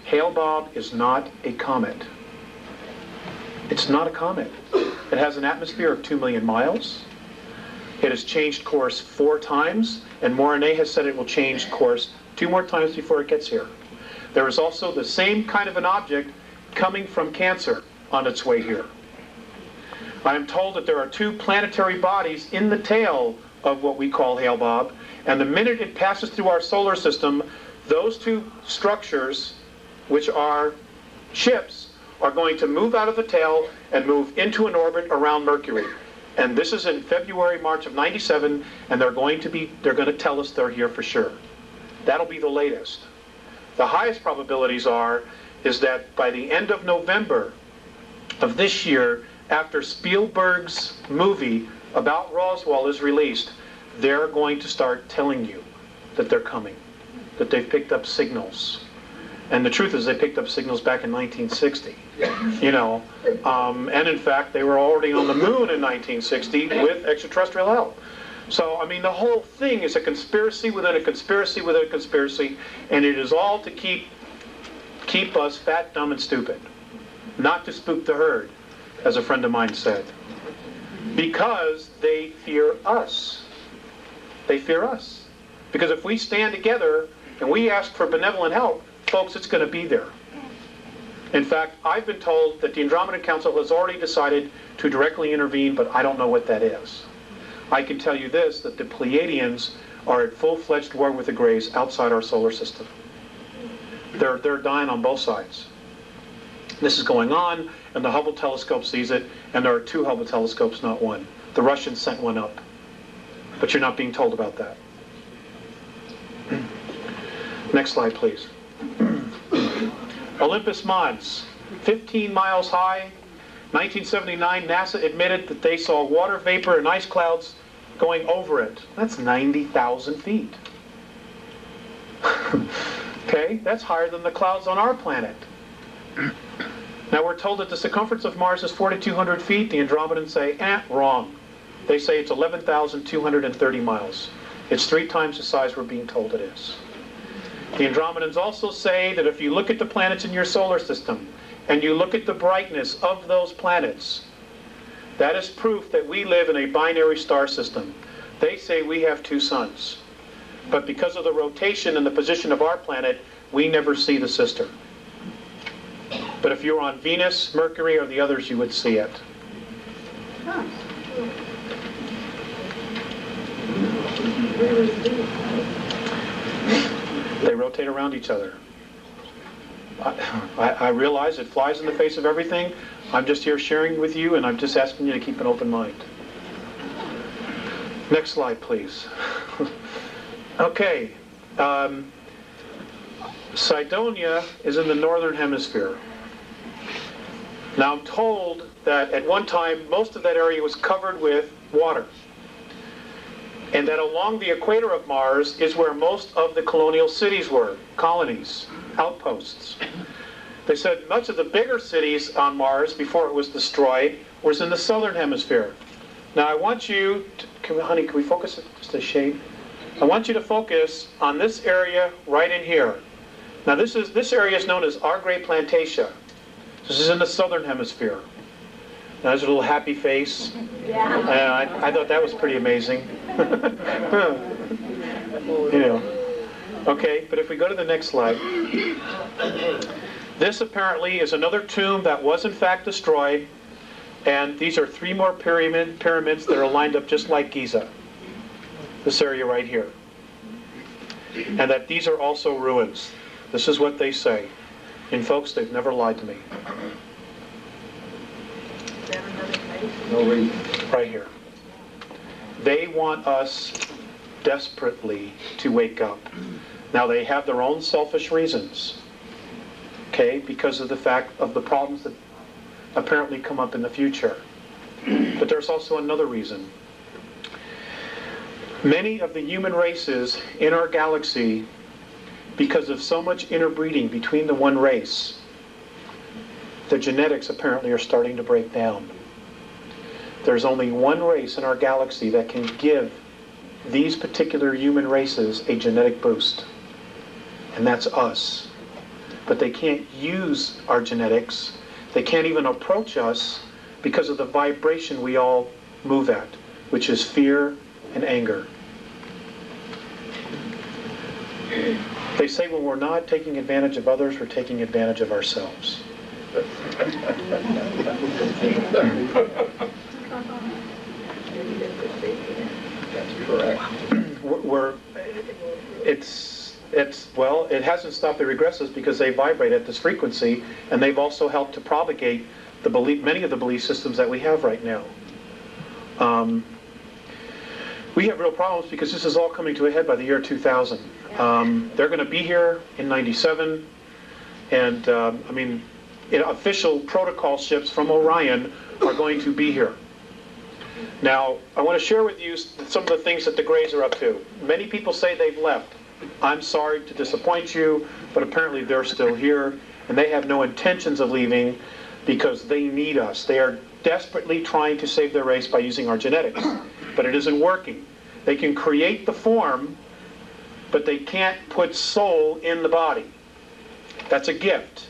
Hale-Bopp is not a comet. It's not a comet. It has an atmosphere of 2 million miles. It has changed course 4 times, and Morane has said it will change course 2 more times before it gets here. There is also the same kind of an object coming from Cancer on its way here. I am told that there are 2 planetary bodies in the tail of what we call Hale-Bopp, and the minute it passes through our solar system, those 2 structures, which are ships, are going to move out of the tail and move into an orbit around Mercury. And this is in February, March of '97, and they're going to tell us they're here for sure. That'll be the latest. The highest probabilities is that by the end of November of this year, after Spielberg's movie about Roswell is released, they're going to start telling you that they're coming, that they've picked up signals. And the truth is they picked up signals back in 1960, you know. And in fact, they were already on the moon in 1960 with extraterrestrial help. So, I mean, the whole thing is a conspiracy within a conspiracy within a conspiracy, and it is all to keep us fat, dumb, and stupid. Not to spook the herd, as a friend of mine said. Because they fear us. They fear us. Because if we stand together and we ask for benevolent help, folks, it's going to be there. In fact, I've been told that the Andromedan Council has already decided to directly intervene, but I don't know what that is. I can tell you this, that the Pleiadians are at full-fledged war with the Greys outside our solar system. They're dying on both sides. This is going on, and the Hubble telescope sees it, and there are 2 Hubble telescopes, not 1. The Russians sent 1 up. But you're not being told about that. Next slide, please. Olympus Mons, 15 miles high. 1979, NASA admitted that they saw water vapor and ice clouds going over it. That's 90,000 feet. Okay, that's higher than the clouds on our planet. Now we're told that the circumference of Mars is 4,200 feet. The Andromedans say, wrong. They say it's 11,230 miles. It's 3 times the size we're being told it is. The Andromedans also say that if you look at the planets in your solar system, and you look at the brightness of those planets, that is proof that we live in a binary star system. They say we have 2 suns. But because of the rotation and the position of our planet, we never see the sister. But if you're on Venus, Mercury, or the others, you would see it. They rotate around each other. I realize it flies in the face of everything. I'm just here sharing with you, and I'm just asking you to keep an open mind. Next slide, please. Okay. Cydonia is in the northern hemisphere. Now I'm told that at one time most of that area was covered with water, and that along the equator of Mars is where most of the colonial cities were, colonies, outposts. They said much of the bigger cities on Mars before it was destroyed was in the southern hemisphere. Now I want you to, honey, can we focus it just a shade? I want you to focus on this area right in here. Now this area is known as our Great Plantatia. This is in the southern hemisphere. Now there's a little happy face. Yeah. I thought that was pretty amazing. You know. Okay, but if we go to the next slide. This apparently is another tomb that was in fact destroyed, and these are 3 more pyramids that are lined up just like Giza. This area right here. And that these are also ruins. This is what they say. And folks, they've never lied to me. No reason. Right here. They want us desperately to wake up. Now they have their own selfish reasons. Okay, because of the fact of the problems that apparently come up in the future. But there's also another reason. Many of the human races in our galaxy, because of so much interbreeding between the one race, the genetics apparently are starting to break down. There's only one race in our galaxy that can give these particular human races a genetic boost, and that's us. But they can't use our genetics. They can't even approach us because of the vibration we all move at, which is fear and anger. They say when we're not taking advantage of others, we're taking advantage of ourselves. That's correct. Well, it hasn't stopped the regressives because they vibrate at this frequency, and they've also helped to propagate many of the belief systems that we have right now. We have real problems because this is all coming to a head by the year 2000. They're going to be here in 97, and official protocol ships from Orion are going to be here. Now, I want to share with you some of the things that the Greys are up to. Many people say they've left. I'm sorry to disappoint you, but apparently they're still here, and they have no intentions of leaving because they need us. They are desperately trying to save their race by using our genetics, but it isn't working. They can create the form, but they can't put soul in the body. That's a gift.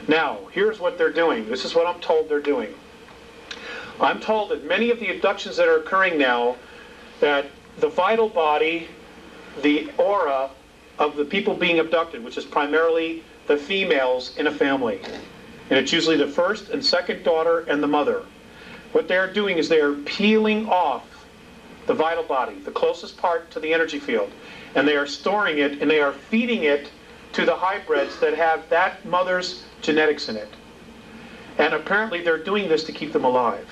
Now, here's what they're doing. This is what I'm told they're doing. I'm told that many of the abductions that are occurring now, that the vital body, the aura of the people being abducted, which is primarily the females in a family, and it's usually the first and second daughter and the mother. What they're doing is they are peeling off the vital body, the closest part to the energy field, and they are storing it and they are feeding it to the hybrids that have that mother's genetics in it. And apparently they're doing this to keep them alive.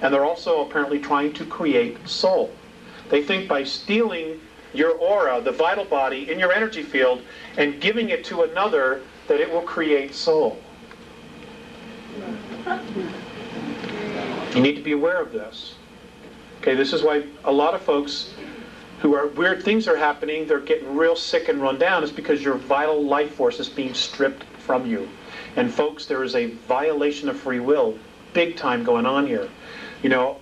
And they're also apparently trying to create soul. They think by stealing your aura, the vital body, in your energy field, and giving it to another, that it will create soul. You need to be aware of this. Okay, this is why a lot of folks who are, weird things are happening, they're getting real sick and run down, is because your vital life force is being stripped from you. And folks, there is a violation of free will, big time going on here. You know,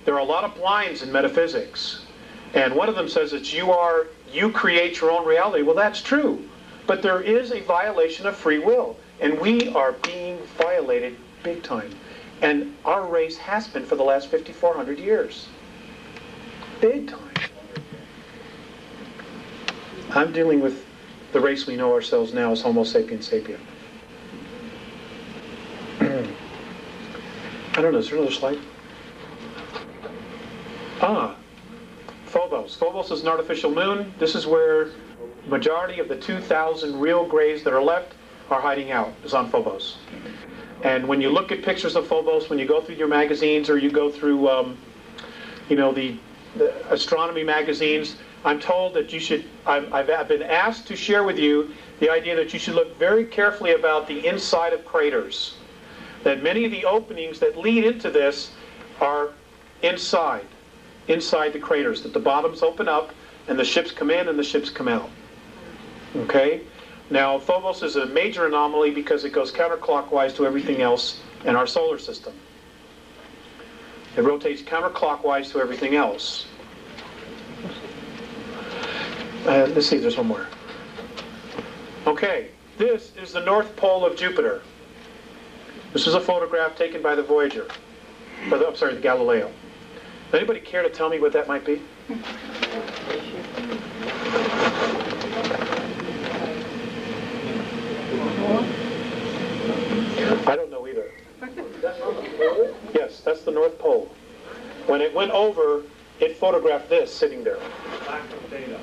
there are a lot of blinds in metaphysics. And one of them says that you create your own reality. Well, that's true. But there is a violation of free will. And we are being violated big time. And our race has been for the last 5,400 years. Big time. I'm dealing with the race we know ourselves now as Homo sapiens sapien. I don't know, is there another slide? Phobos. Phobos is an artificial moon. This is where the majority of the 2,000 real grays that are left are hiding out, is on Phobos. And when you look at pictures of Phobos, when you go through your magazines or you go through, the astronomy magazines, I'm told that you should, I've been asked to share with you the idea that you should look very carefully about the inside of craters. That many of the openings that lead into this are inside the craters, that the bottoms open up and the ships come in and the ships come out. Okay? Now, Phobos is a major anomaly because it goes counterclockwise to everything else in our solar system. It rotates counterclockwise to everything else. Let's see, there's one more. Okay, this is the North Pole of Jupiter. This is a photograph taken by the Voyager, the Galileo. Anybody care to tell me what that might be? I don't know either. Yes, that's the North Pole. When it went over, it photographed this sitting there. Lack of data.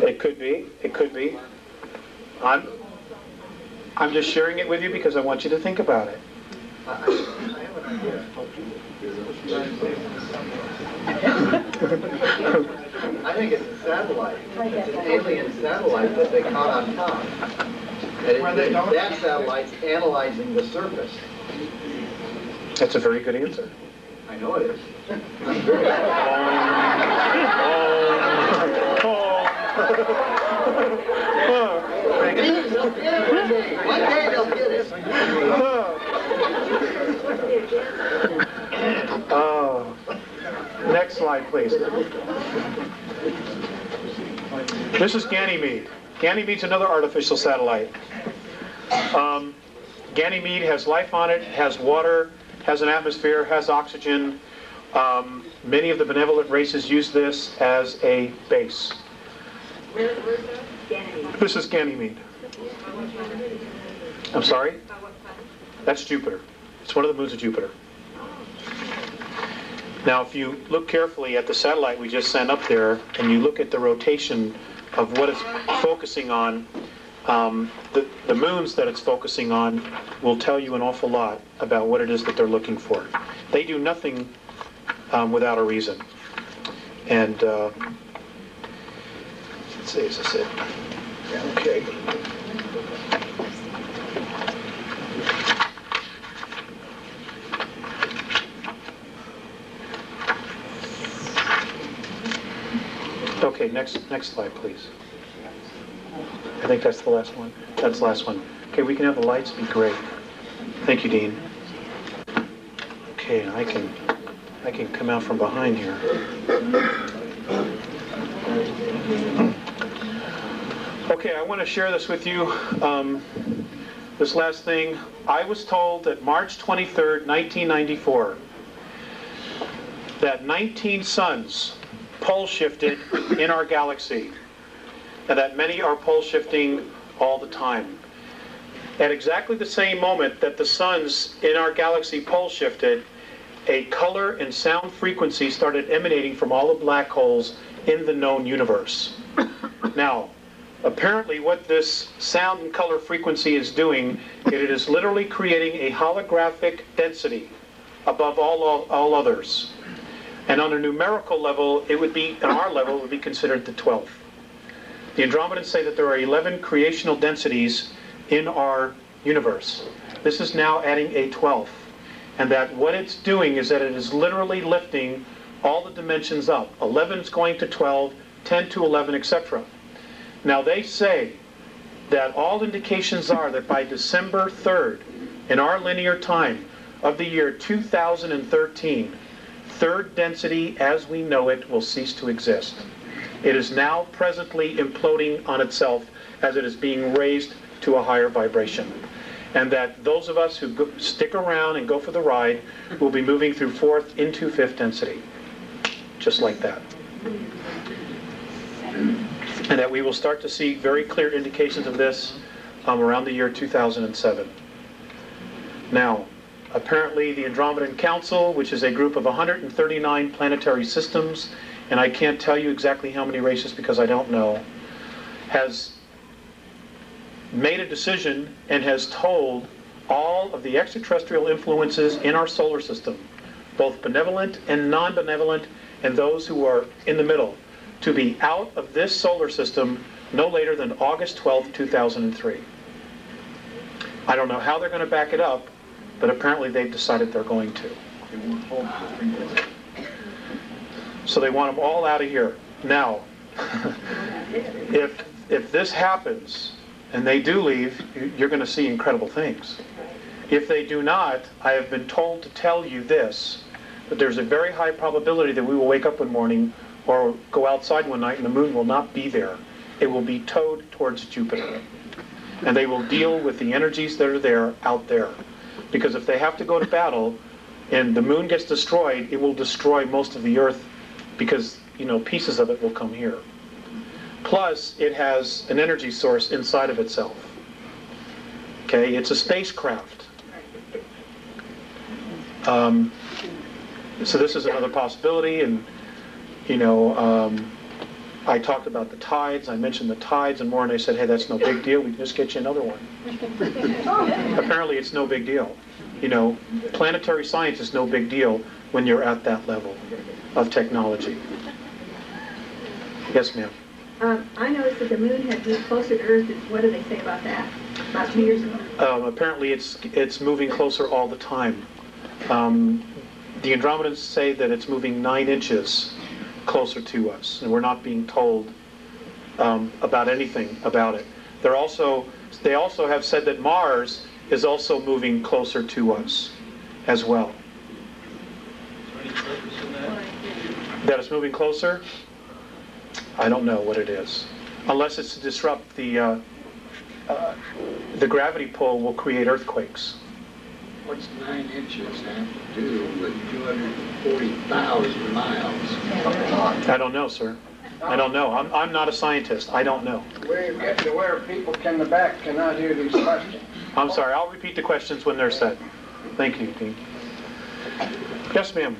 It could be. It could be. I'm just sharing it with you because I want you to think about it. I have an idea. I think it's a satellite. It's an alien satellite that they caught on top. And that satellite's analyzing the surface. That's a very good answer. I know it is. One day they'll get it. Next slide, please. This is Ganymede. Ganymede's another artificial satellite. Ganymede has life on it, has water, has an atmosphere, has oxygen. Many of the benevolent races use this as a base. Where's that? Ganymede. This is Ganymede. I'm sorry? That's Jupiter. It's one of the moons of Jupiter. Now, if you look carefully at the satellite we just sent up there, and you look at the rotation of what it's focusing on, the moons that it's focusing on will tell you an awful lot about what it is that they're looking for. They do nothing without a reason. And let's see, is this it? Okay. Okay, next slide, please. I think that's the last one. That's the last one. Okay, we can have the lights. Be great. Thank you, Dean. Okay, and I can come out from behind here. Okay, I want to share this with you. This last thing, I was told that March 23rd, 1994, that 19 suns pole shifted in our galaxy, and that many are pole shifting all the time. At exactly the same moment that the suns in our galaxy pole shifted, a color and sound frequency started emanating from all the black holes in the known universe. Now, apparently what this sound and color frequency is doing, it is literally creating a holographic density above all others. And on a numerical level, it would be, on our level, it would be considered the 12th. The Andromedans say that there are 11 creational densities in our universe. This is now adding a 12th. And that what it's doing is that it is literally lifting all the dimensions up. 11 is going to 12, 10 to 11, etc. Now they say that all indications are that by December 3rd, in our linear time of the year 2013, third density as we know it will cease to exist. It is now presently imploding on itself as it is being raised to a higher vibration. And that those of us who stick around and go for the ride will be moving through fourth into fifth density. Just like that. And that we will start to see very clear indications of this around the year 2007. Now, apparently the Andromedan Council, which is a group of 139 planetary systems, and I can't tell you exactly how many races because I don't know, has made a decision and has told all of the extraterrestrial influences in our solar system, both benevolent and non-benevolent, and those who are in the middle, to be out of this solar system no later than August 12th, 2003. I don't know how they're going to back it up, but apparently they've decided they're going to. So they want them all out of here. Now, if this happens, and they do leave, you're going to see incredible things. If they do not, I have been told to tell you this, that there's a very high probability that we will wake up one morning or go outside one night and the moon will not be there. It will be towed towards Jupiter. And they will deal with the energies that are there out there. Because if they have to go to battle and the moon gets destroyed, it will destroy most of the Earth because, pieces of it will come here. Plus, it has an energy source inside of itself. Okay, it's a spacecraft. So this is another possibility, and I talked about the tides. I mentioned the tides and more, and they said, hey, that's no big deal. We can just get you another one. Apparently, it's no big deal. Planetary science is no big deal when you're at that level of technology. Yes, ma'am. I noticed that the moon had moved closer to Earth. What do they say about that? About 2 years ago? Apparently it's moving closer all the time. The Andromedans say that it's moving 9 inches closer to us, and we're not being told about anything about it. They also have said that Mars is also moving closer to us as well. That it's moving closer? I don't know what it is. Unless it's to disrupt the gravity pull will create earthquakes. What's 9 inches have to do with 240,000 miles? I don't know, sir. I don't know. I'm not a scientist. I don't know. We're getting to where people in the back cannot hear these questions. I'm sorry. I'll repeat the questions when they're said. Thank you, Dean. Yes, ma'am.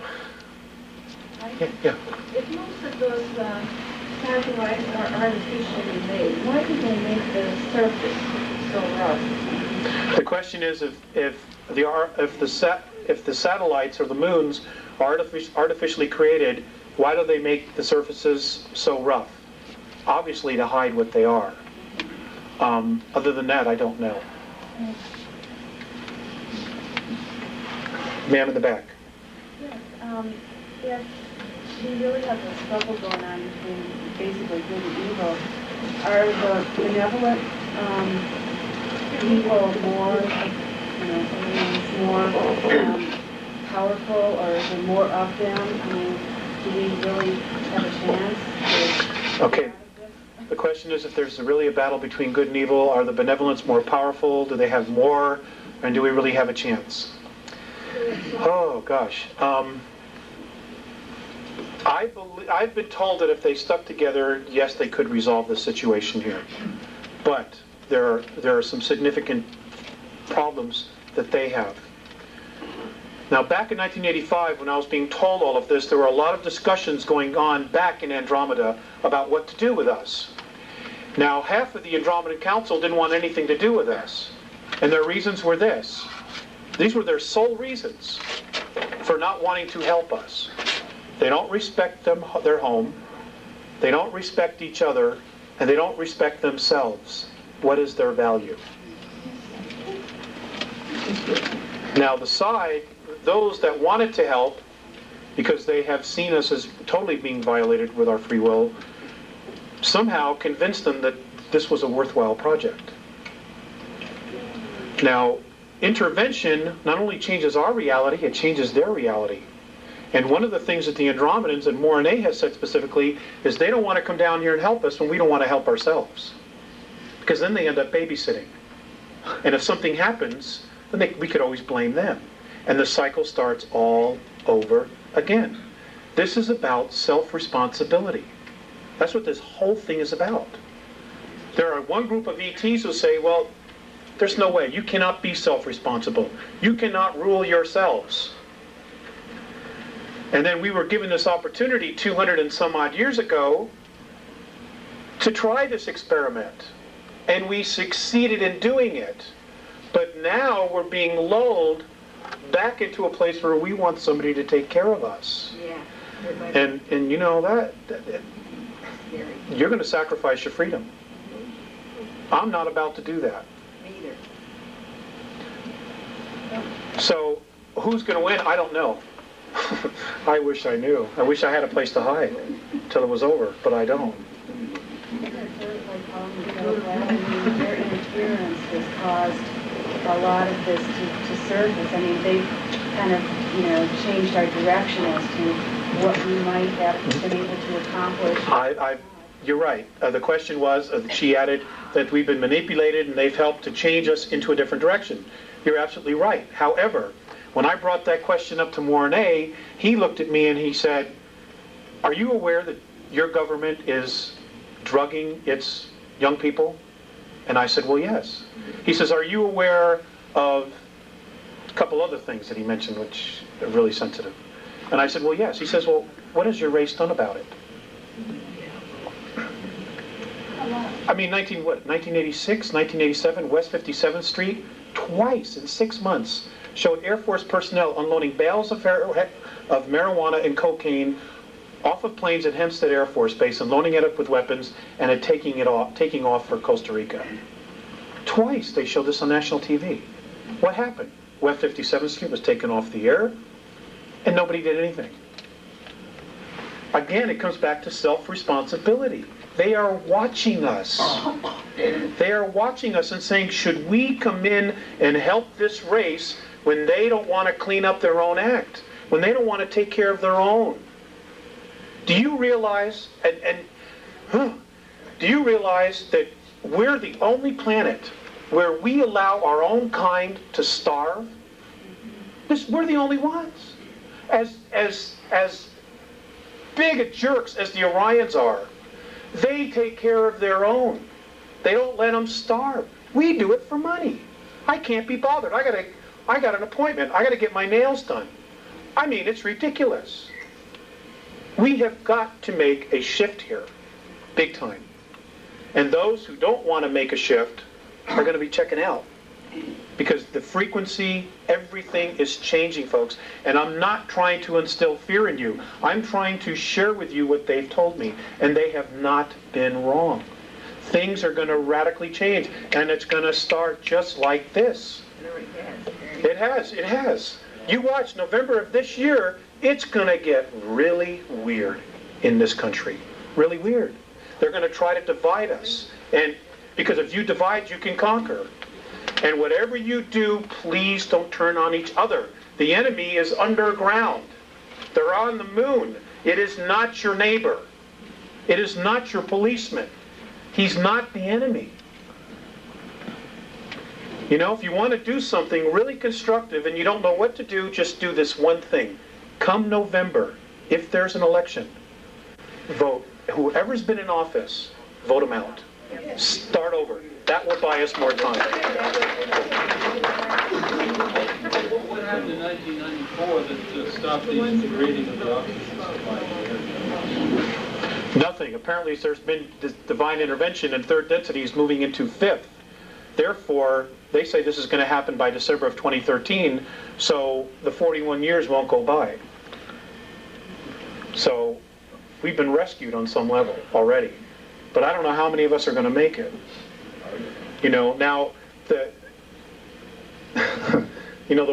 Yeah. If most of those satellites are artificially made, why do they make the surface so rough? The question is if the satellites or the moons are artificially created, why do they make the surfaces so rough? Obviously to hide what they are. Other than that, I don't know. Ma'am in the back. Yes, we really have a struggle going on between basically good and evil. Are the benevolent people more, more powerful, or is there more of them? I mean, do we really have a chance? Okay. The question is, if there's really a battle between good and evil, are the benevolents more powerful? Do they have more? And do we really have a chance? Oh, gosh. I've been told that if they stuck together, yes, they could resolve the situation here. But there are some significant problems that they have. Now, back in 1985, when I was being told all of this, there were a lot of discussions going on back in Andromeda about what to do with us. Now, half of the Andromedan Council didn't want anything to do with us. And their reasons were this. These were their sole reasons for not wanting to help us. They don't respect their home, they don't respect each other, and they don't respect themselves. What is their value? Now, those that wanted to help, because they have seen us as totally being violated with our free will, somehow convinced them that this was a worthwhile project. Now, intervention not only changes our reality, it changes their reality. And one of the things that the Andromedans and Morine has said specifically is they don't want to come down here and help us when we don't want to help ourselves. Because then they end up babysitting. And if something happens, then we could always blame them. And the cycle starts all over again. This is about self-responsibility. That's what this whole thing is about. There are one group of ETs who say, well, there's no way. You cannot be self-responsible. You cannot rule yourselves. And then we were given this opportunity 200 and some odd years ago to try this experiment. And we succeeded in doing it. But now we're being lulled back into a place where we want somebody to take care of us. Yeah. And you know, that you're going to sacrifice your freedom. I'm not about to do that. Me either. So who's going to win? I don't know. I wish I knew. I wish I had a place to hide till it was over, but I don't. Their interference has caused a lot of this to surface. I mean, they've kind of, changed our direction as to what we might have been able to accomplish. You're right. The question was, she added, that we've been manipulated and they've helped to change us into a different direction. You're absolutely right. However, when I brought that question up to Mornay, he looked at me and he said, are you aware that your government is drugging its young people? And I said, well, yes. He says, are you aware of a couple other things that he mentioned which are really sensitive? And I said, well, yes. He says, well, what has your race done about it? I mean, 1986, 1987, West 57th Street, twice in 6 months, showed Air Force personnel unloading bales of marijuana and cocaine off of planes at Hempstead Air Force Base and loading it up with weapons and taking off for Costa Rica. Twice they showed this on national TV. What happened? West 57th Street was taken off the air and nobody did anything. Again, it comes back to self-responsibility. They are watching us. They are watching us and saying, should we come in and help this race when they don't want to clean up their own act, when they don't want to take care of their own? Do you realize, do you realize that we're the only planet where we allow our own kind to starve? We're the only ones. As big a jerks as the Orions are, they take care of their own. They don't let them starve. We do it for money. I can't be bothered. I got an appointment. I got to get my nails done. I mean, it's ridiculous. We have got to make a shift here, big time. And those who don't want to make a shift are going to be checking out. Because the frequency, everything is changing, folks. And I'm not trying to instill fear in you. I'm trying to share with you what they've told me. And they have not been wrong. Things are going to radically change. And it's going to start just like this. It has. You watch November of this year, it's going to get really weird in this country. Really weird. They're going to try to divide us. And because if you divide, you can conquer. And whatever you do, please don't turn on each other. The enemy is underground. They're on the moon. It is not your neighbor. It is not your policeman. He's not the enemy. You know, if you want to do something really constructive and you don't know what to do, just do this one thing. Come November, if there's an election, vote. Whoever's been in office, vote them out. Start over. That will buy us more time. What happened in 1994 that stopped the degrading of the oxygen supply? Nothing. Apparently there's been this divine intervention and third density is moving into fifth. Therefore, they say this is going to happen by December of 2013, so the 41 years won't go by. So we've been rescued on some level already. But I don't know how many of us are going to make it. You know, now, the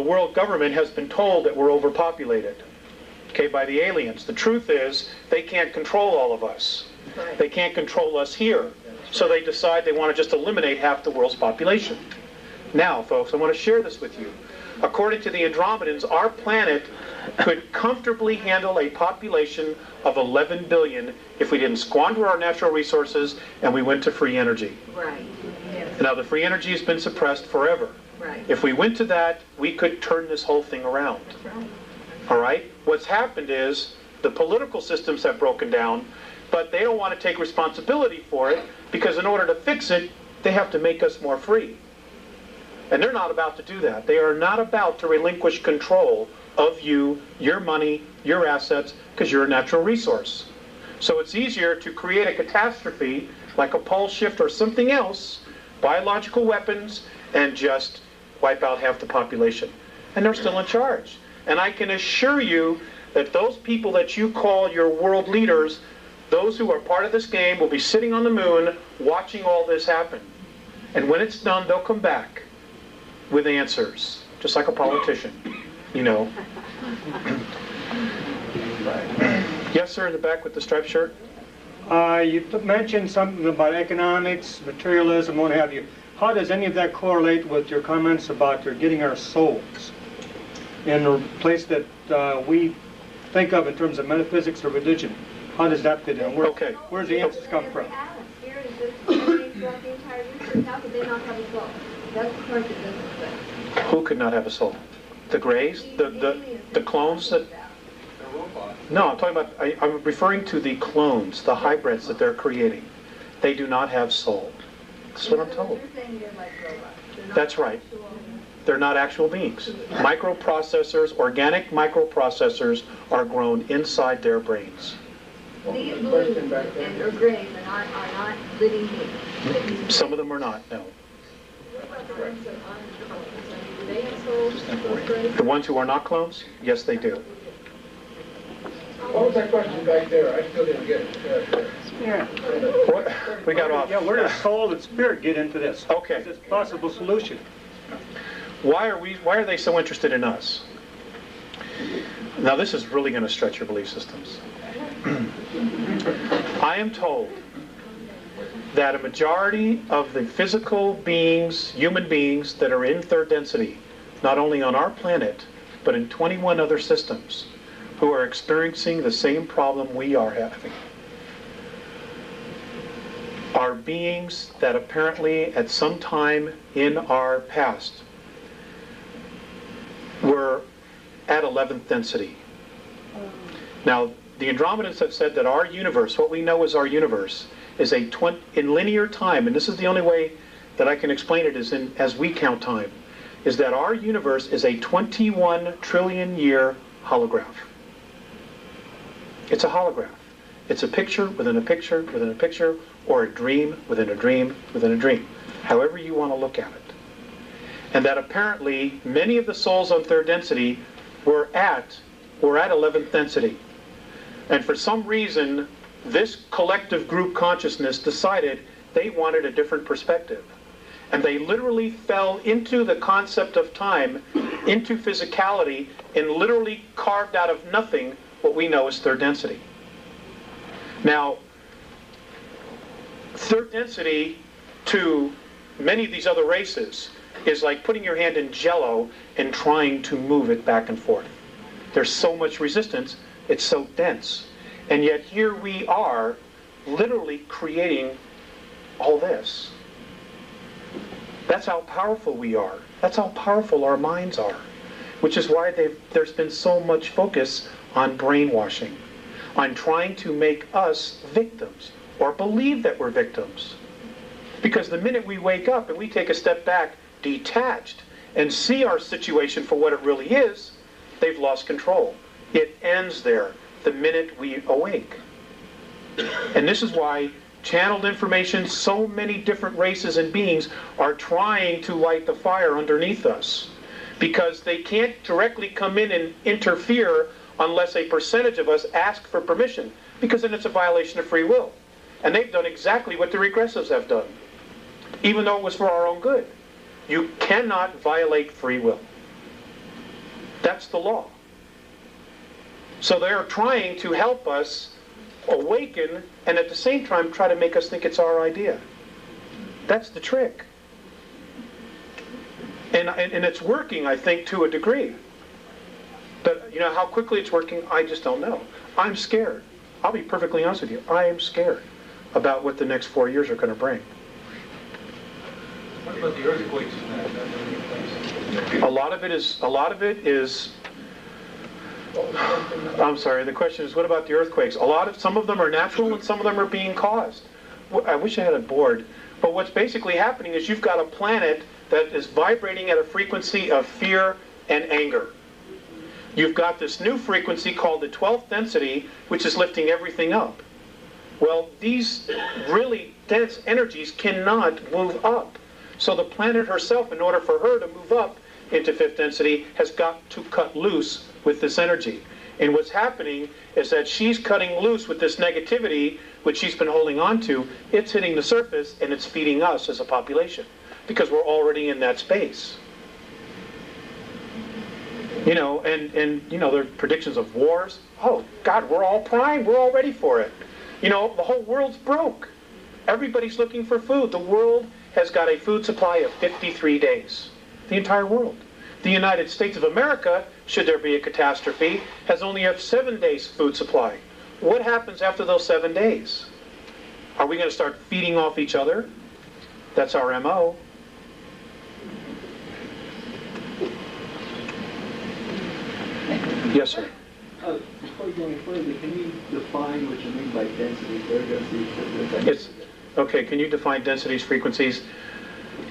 world government has been told that we're overpopulated, okay, by the aliens. The truth is, they can't control all of us. They can't control us here. So they decide they want to just eliminate half the world's population. Now, folks, I want to share this with you. According to the Andromedans, our planet could comfortably handle a population of 11 billion if we didn't squander our natural resources and we went to free energy. Right. Yes. Now, the free energy has been suppressed forever. Right. If we went to that, we could turn this whole thing around. Right. All right? What's happened is the political systems have broken down, but they don't want to take responsibility for it because in order to fix it, they have to make us more free. And they're not about to do that. They are not about to relinquish control of you, your money, your assets, because you're a natural resource. So it's easier to create a catastrophe like a pole shift or something else, biological weapons, and just wipe out half the population. And they're still in charge. And I can assure you that those people that you call your world leaders, those who are part of this game, will be sitting on the moon watching all this happen. And when it's done, they'll come back with answers, just like a politician, you know. Yes, sir, in the back with the striped shirt. You mentioned something about economics, materialism, what have you. How does any of that correlate with your comments about getting our souls in a place that we think of in terms of metaphysics or religion? How does that fit in? Where's the answers come from? Spirit is just throughout the entire universe. How could they not have a soul? That's the part that doesn't fit. Who could not have a soul? The Greys? The clones that... No, I'm talking about, I'm referring to the clones, the hybrids that they're creating. They do not have soul. That's what I'm told. You're saying they're like robots. They're not That's right. actual- They're not actual beings. Microprocessors, organic microprocessors are grown inside their brains. These blues and or grays are not living beings. Some of them are not, no. What about the ones that aren't clones? I mean, do they have souls? Those grays? The ones who are not clones? Yes, they do. What was that question back there? I still didn't get it. Yeah. What? We got off. Yeah, where does soul and spirit get into this? Okay. Is this a possible solution? Why are they so interested in us? Now this is really going to stretch your belief systems. I am told that a majority of the physical beings, human beings that are in third density, not only on our planet, but in 21 other systems, who are experiencing the same problem we are having, are beings that apparently at some time in our past were at 11th density. Now, the Andromedans have said that our universe, what we know as our universe, is in linear time, and this is the only way that I can explain it, is as we count time, is that our universe is a 21 trillion year holograph. It's a holograph. It's a picture within a picture within a picture, or a dream within a dream within a dream, however you want to look at it. And that apparently many of the souls on third density were at 11th density. And for some reason, this collective group consciousness decided they wanted a different perspective. And they literally fell into the concept of time, into physicality, and literally carved out of nothing what we know as third density. Now, third density to many of these other races is like putting your hand in Jell-O and trying to move it back and forth. There's so much resistance, it's so dense. And yet here we are, literally creating all this. That's how powerful we are. That's how powerful our minds are. Which is why there's been so much focus on brainwashing, on trying to make us victims, or believe that we're victims. Because the minute we wake up and we take a step back, detached, and see our situation for what it really is, they've lost control. It ends there the minute we awake. And this is why channeled information, so many different races and beings are trying to light the fire underneath us. Because they can't directly come in and interfere unless a percentage of us ask for permission, because then it's a violation of free will. And they've done exactly what the regressives have done, even though it was for our own good. You cannot violate free will. That's the law. So they're trying to help us awaken, and at the same time try to make us think it's our idea. That's the trick. And it's working, I think, to a degree. But, you know, how quickly it's working, I just don't know. I'm scared. I'll be perfectly honest with you. I am scared about what the next 4 years are going to bring. What about the earthquakes and that? A lot of it is, I'm sorry, the question is, what about the earthquakes? Some of them are natural and some of them are being caused. I wish I had a board. But what's basically happening is you've got a planet that is vibrating at a frequency of fear and anger. You've got this new frequency called the 12th density, which is lifting everything up. Well, these really dense energies cannot move up. So the planet herself, in order for her to move up into 5th density, has got to cut loose with this energy. And what's happening is that she's cutting loose with this negativity, which she's been holding on to. It's hitting the surface, and it's feeding us as a population, because we're already in that space. You know, and you know, there are predictions of wars. Oh, God, we're all primed. We're all ready for it. You know, the whole world's broke. Everybody's looking for food. The world has got a food supply of 53 days. The entire world. The United States of America, should there be a catastrophe, has only a 7 days food supply. What happens after those 7 days? Are we going to start feeding off each other? That's our MO. Yes, sir. Before you go any further, can you define what you mean by density, frequency? It's, okay, can you define densities, frequencies?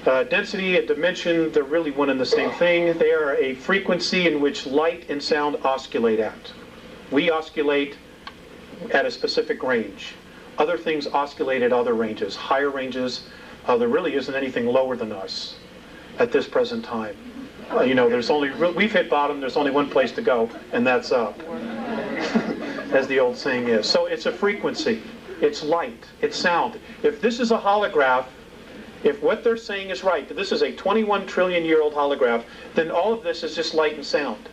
Density and dimension, they're really one and the same thing. They are a frequency in which light and sound oscillate at. We oscillate at a specific range. Other things oscillate at other ranges, higher ranges. There really isn't anything lower than us at this present time. You know, we've hit bottom, there's only one place to go, and that's up, as the old saying is. So it's a frequency, it's light, it's sound. If this is a holograph, if what they're saying is right, that this is a 21 trillion year old holograph, then all of this is just light and sound.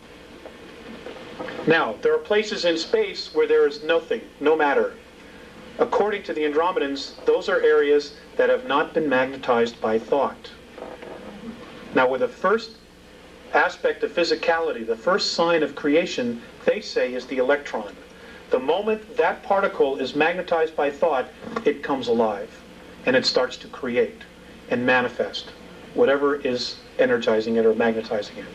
Now, there are places in space where there is nothing, no matter. According to the Andromedans, those are areas that have not been magnetized by thought. Now, with the first aspect of physicality, the first sign of creation, they say, is the electron. The moment that particle is magnetized by thought, it comes alive, and it starts to create and manifest whatever is energizing it or magnetizing it.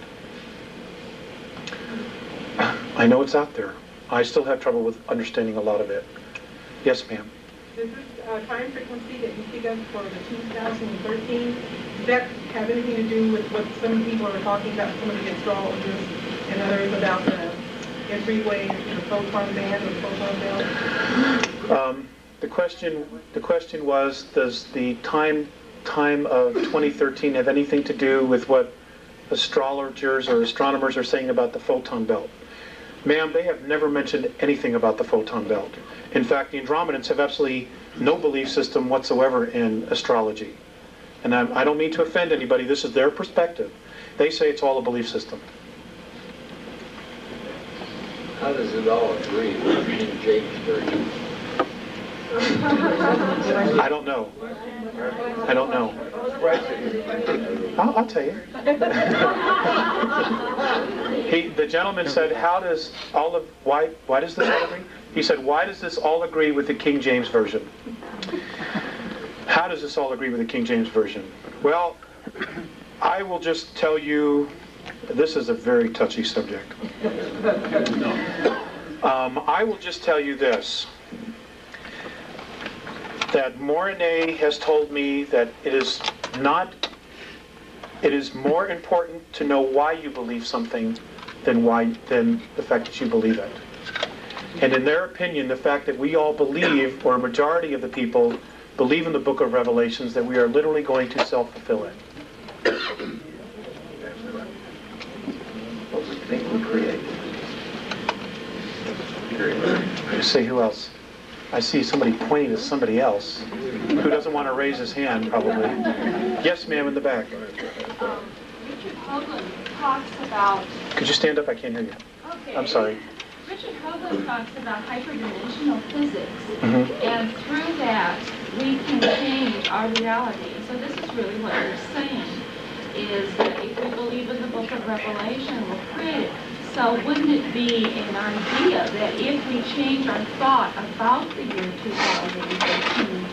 I know it's out there. I still have trouble with understanding a lot of it. Yes, ma'am. Does this time frequency that you speak of for the 2013, does that have anything to do with what some people are talking about, some of the astrologers and others, about the entryway into the photon band or the photon belt? The question was, does the time of 2013 have anything to do with what astrologers or astronomers are saying about the photon belt? Ma'am, they have never mentioned anything about the photon belt. In fact, the Andromedans have absolutely no belief system whatsoever in astrology. And I don't mean to offend anybody, this is their perspective. They say it's all a belief system. How does it all agree with King James Version? I don't know. I don't know. I'll tell you. The gentleman said, why does this all agree? He said, why does this all agree with the King James Version? How does this all agree with the King James Version? Well, I will just tell you, this is a very touchy subject. I will just tell you this, that Morine has told me that it is more important to know why you believe something than the fact that you believe it. And in their opinion, the fact that we all believe, or a majority of the people believe in the book of Revelations, that we are literally going to self-fulfill it. What we think we create. Say who else? I see somebody pointing to somebody else who doesn't want to raise his hand, probably. Yes, ma'am, in the back. Richard Hoagland talks about... Could you stand up? I can't hear you. Okay. I'm sorry. Richard Hoagland talks about hyperdimensional physics, and through that we can change our reality. So this is really what you're saying, is that if we believe in the book of Revelation, we'll create it. So wouldn't it be an idea that if we change our thought about the year 2013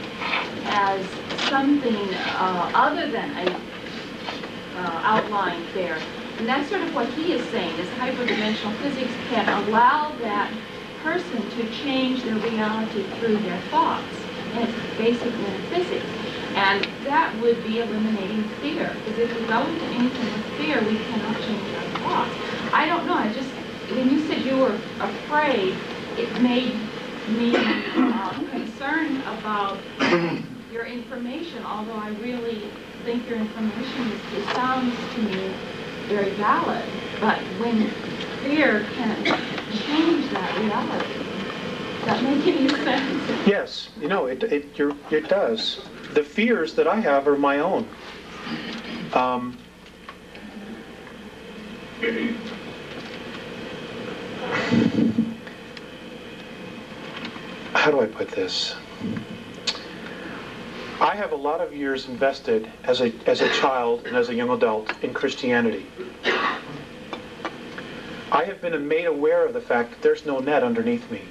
as something other than a outline there, and that's sort of what he is saying, is hyperdimensional physics can allow that person to change their reality through their thoughts. And it's basic metaphysics. And that would be eliminating fear, because if we go into anything with fear, we cannot change our thoughts. I don't know, when you said you were afraid, it made me concerned about your information, although I really think your information it sounds to me very valid. But when fear can change that reality, does that make any sense? Yes, it does. The fears that I have are my own. How do I put this? I have a lot of years invested as a child and as a young adult in Christianity. I have been made aware of the fact that there's no net underneath me.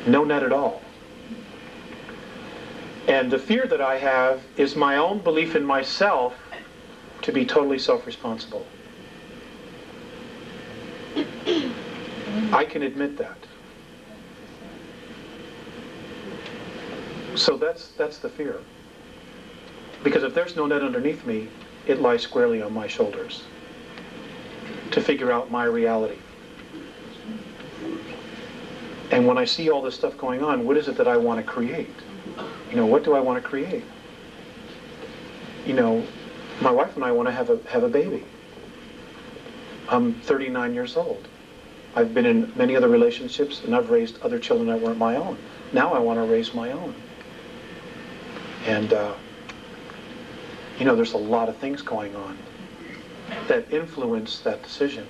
No net at all. And the fear that I have is my own belief in myself to be totally self-responsible. I can admit that. So that's the fear. Because if there's no net underneath me, it lies squarely on my shoulders to figure out my reality. And when I see all this stuff going on, what is it that I want to create? What do I want to create? My wife and I want to have a baby. I'm 39 years old. I've been in many other relationships, and I've raised other children that weren't my own. Now I want to raise my own. And, there's a lot of things going on that influence that decision.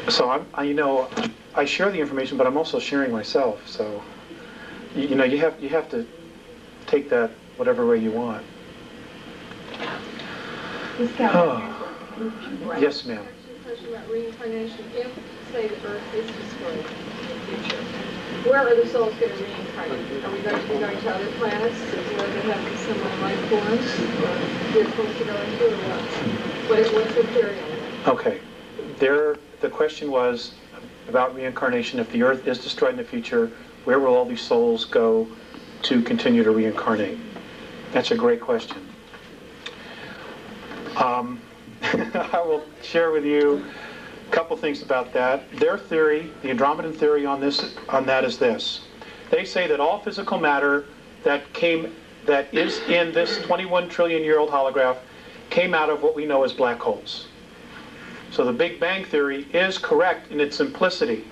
So I share the information, but I'm also sharing myself. So, you have to take that whatever way you want. Yes, ma'am. Question about reincarnation. If, say, the Earth is destroyed in the future, where are the souls going to reincarnate? Are we going to be going to other planets where they have similar life forms, or we're supposed to go into, or what? What's the theory on that? Okay. The question was about reincarnation. If the Earth is destroyed in the future, where will all these souls go to continue to reincarnate? That's a great question. I will share with you a couple things about that. Their theory, the Andromedan theory on that is this. They say that all physical matter that is in this 21 trillion year old holograph came out of what we know as black holes. So the Big Bang theory is correct in its simplicity.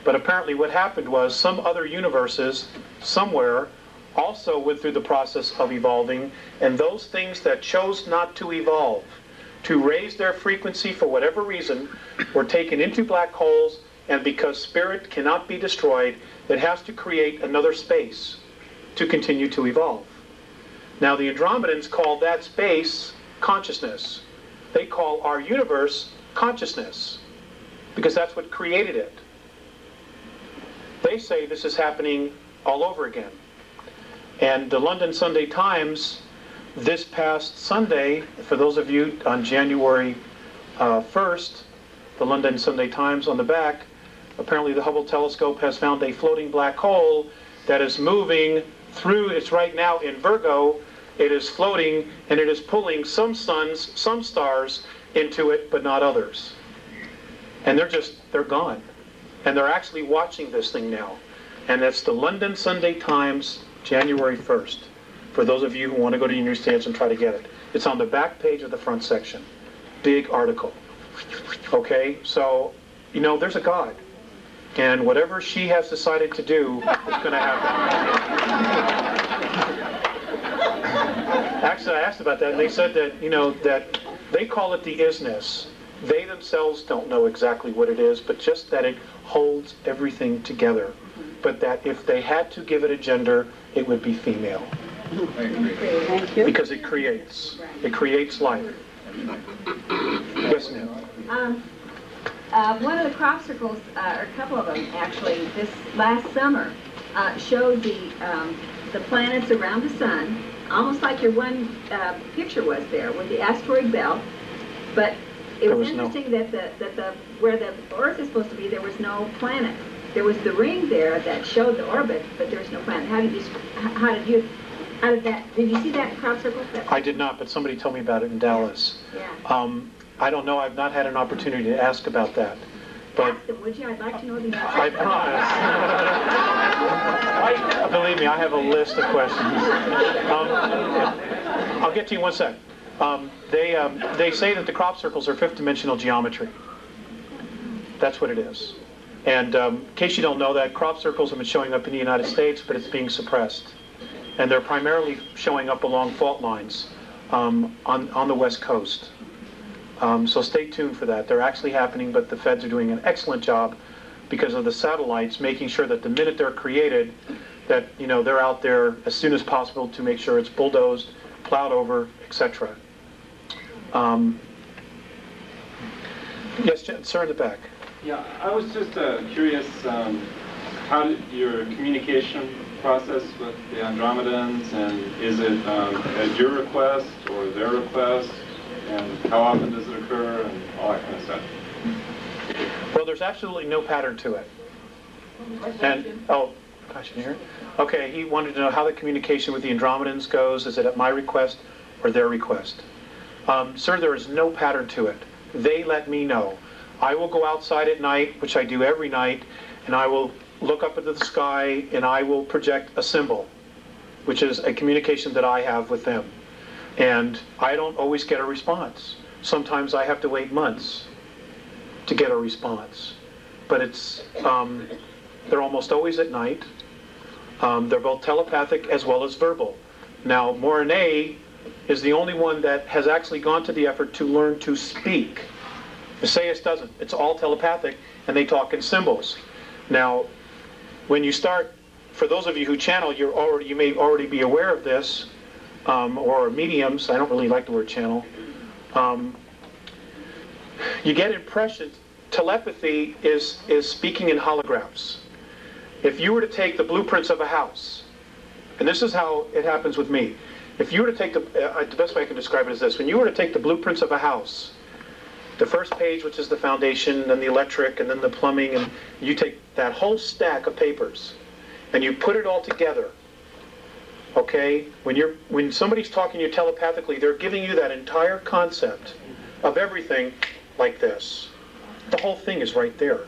But apparently what happened was some other universes somewhere also went through the process of evolving, and those things that chose not to evolve, to raise their frequency for whatever reason, were taken into black holes And because spirit cannot be destroyed, it has to create another space to continue to evolve. Now the Andromedans call that space consciousness. They call our universe consciousness, because that's what created it. They say this is happening all over again. And the London Sunday Times, this past Sunday, for those of you on January 1st, the London Sunday Times on the back, apparently the Hubble telescope has found a floating black hole that is moving through, it's right now in Virgo, it is floating and it is pulling some suns, some stars into it, but not others. And they're gone. And they're actually watching this thing now. And that's the London Sunday Times, January 1st, for those of you who want to go to your newsstands and try to get it. It's on the back page of the front section. Big article. Okay, so, you know, there's a God. And whatever she has decided to do is going to happen. Actually, I asked about that, and they said that, you know, that they call it the isness. They themselves don't know exactly what it is, but just that it holds everything together. But that if they had to give it a gender, it would be female. Thank you. Because it creates life. Yes, ma'am. One of the crop circles, or a couple of them actually, this last summer, showed the planets around the sun, almost like your one picture was there with the asteroid belt. But it was interesting that where the Earth is supposed to be, there was no planet. There was the ring there that showed the orbit, but there was no planet. Did you see that crop circle? I did not, but somebody told me about it in Dallas. Yeah. I don't know. I've not had an opportunity to ask about that. But ask them, would you? I'd like to know the answer. I promise. Believe me, I have a list of questions. I'll get to you in one sec. They say that the crop circles are fifth-dimensional geometry. That's what it is. And in case you don't know that, crop circles have been showing up in the United States, but it's being suppressed. And they're primarily showing up along fault lines on the West Coast. So stay tuned for that. They're actually happening, but the feds are doing an excellent job because of the satellites, making sure that the minute they're created, that, you know, they're out there as soon as possible to make sure it's bulldozed, plowed over, etc. Yes, sir, in the back. Yeah, I was just curious, how did your communication process with the Andromedans, and is it at your request or their request, and how often does it occur, and all that kind of stuff? Well, there's absolutely no pattern to it. And, oh, gosh, you hear it? Okay, he wanted to know how the communication with the Andromedans goes. Is it at my request or their request? Sir, there is no pattern to it. They let me know. I will go outside at night, which I do every night, and I will look up into the sky and I will project a symbol, which is a communication that I have with them. And I don't always get a response. Sometimes I have to wait months to get a response. But it's, they're almost always at night. They're both telepathic as well as verbal. Now, Mornay is the only one that has actually gone to the effort to learn to speak. Visayas doesn't. It's all telepathic, and they talk in symbols. Now, when you start, for those of you who channel, you may already be aware of this, or mediums. I don't really like the word channel. You get impressions. Telepathy is speaking in holographs. If you were to take the blueprints of a house, and this is how it happens with me. If you were to take the best way I can describe it is this: when you were to take the blueprints of a house, the first page, which is the foundation, then the electric, and then the plumbing, and you take that whole stack of papers, and you put it all together. Okay? When somebody's talking to you telepathically, they're giving you that entire concept of everything like this. The whole thing is right there.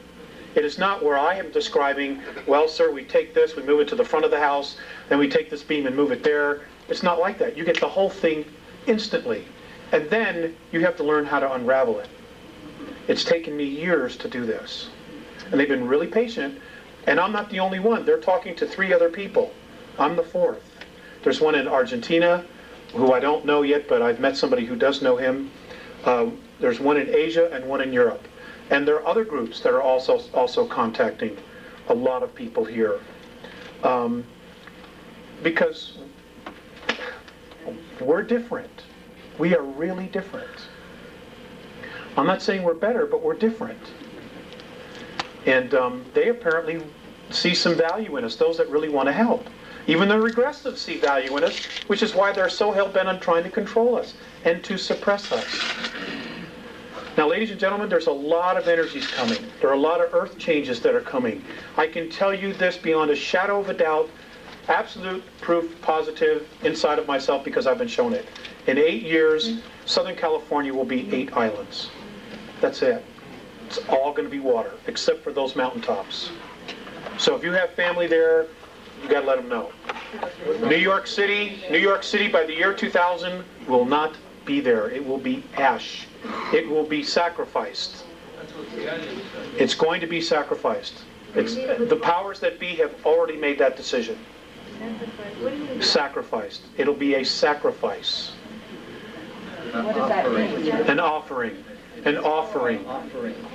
It is not where I am describing, well, sir, we take this, we move it to the front of the house, then we take this beam and move it there. It's not like that. You get the whole thing instantly. And then you have to learn how to unravel it. It's taken me years to do this. And they've been really patient. And I'm not the only one. They're talking to 3 other people. I'm the 4th. There's one in Argentina, who I don't know yet, but I've met somebody who does know him. There's one in Asia and one in Europe. And there are other groups that are also contacting a lot of people here. Because we're different. We are really different. I'm not saying we're better, but we're different. And they apparently see some value in us, those that really want to help. Even the regressives see value in us, which is why they're so hell-bent on trying to control us and to suppress us. Now, ladies and gentlemen, there's a lot of energies coming. There are a lot of earth changes that are coming. I can tell you this beyond a shadow of a doubt, absolute proof, positive, inside of myself, because I've been shown it. In 8 years, Southern California will be 8 islands. That's it. It's all going to be water, except for those mountaintops. So if you have family there, you got to let them know. New York City by the year 2000 will not be there. It will be ash. It will be sacrificed. It's going to be sacrificed. The powers that be have already made that decision. Sacrificed. It'll be a sacrifice. What does that mean? An offering. An offering.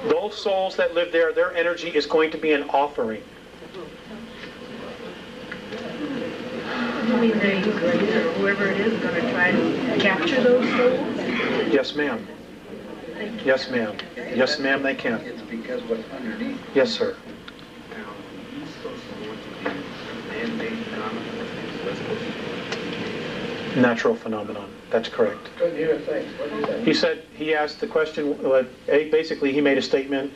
Those souls that live there, their energy is going to be an offering. You mean whoever it is going to try to capture those souls? Yes, ma'am. Yes, ma'am. Yes, ma'am, they can. It's because what's underneath. Yes, sir. Natural phenomenon. That's correct. Couldn't hear a thing. What did he say? He asked the question, basically he made a statement,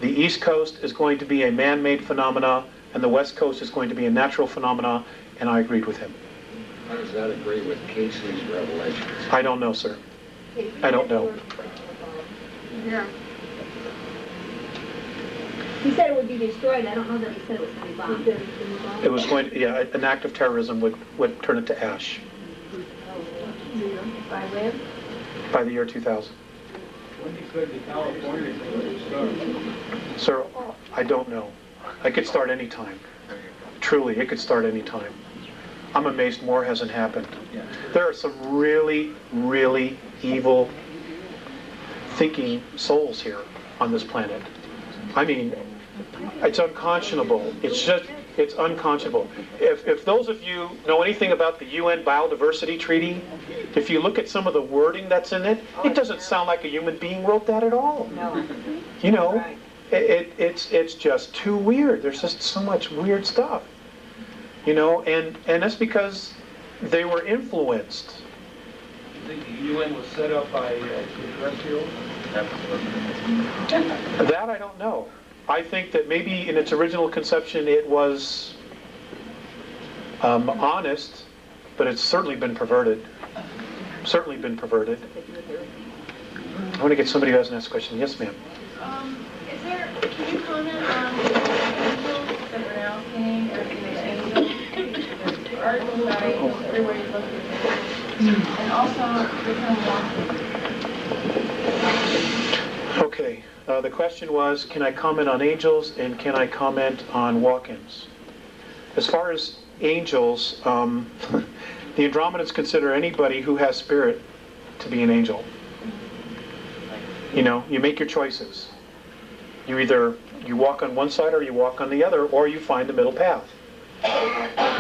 the East Coast is going to be a man-made phenomena, and the West Coast is going to be a natural phenomena, and I agreed with him. How does that agree with Casey's revelations? I don't know, sir. I don't know. Yeah. He said it would be destroyed. I don't know that he said it was going to be bombed. It was going to, yeah, an act of terrorism would turn it to ash. By when? By the year 2000. When you said the California start? Sir, I don't know. I could start any time. Truly, it could start any time. I'm amazed more hasn't happened. There are some really, really evil thinking souls here on this planet. I mean, it's unconscionable. It's unconscionable. If those of you know anything about the UN Biodiversity Treaty, if you look at some of the wording that's in it, it doesn't sound like a human being wrote that at all. No. You know, it's just too weird. There's just so much weird stuff. You know, and that's because they were influenced. You think the UN was set up by Terrestrial? That I don't know. I think that maybe in its original conception it was honest, but it's certainly been perverted. Certainly been perverted. I want to get somebody who hasn't asked a question. Yes, ma'am. Can you comment on the angels that we're now seeing as angels? The article by everybody looking at it. And also the term walk-in. Okay. The question was, can I comment on angels and can I comment on walk-ins? As far as angels, the Andromedans consider anybody who has spirit to be an angel. You know, you make your choices. You walk on one side or you walk on the other, or you find the middle path.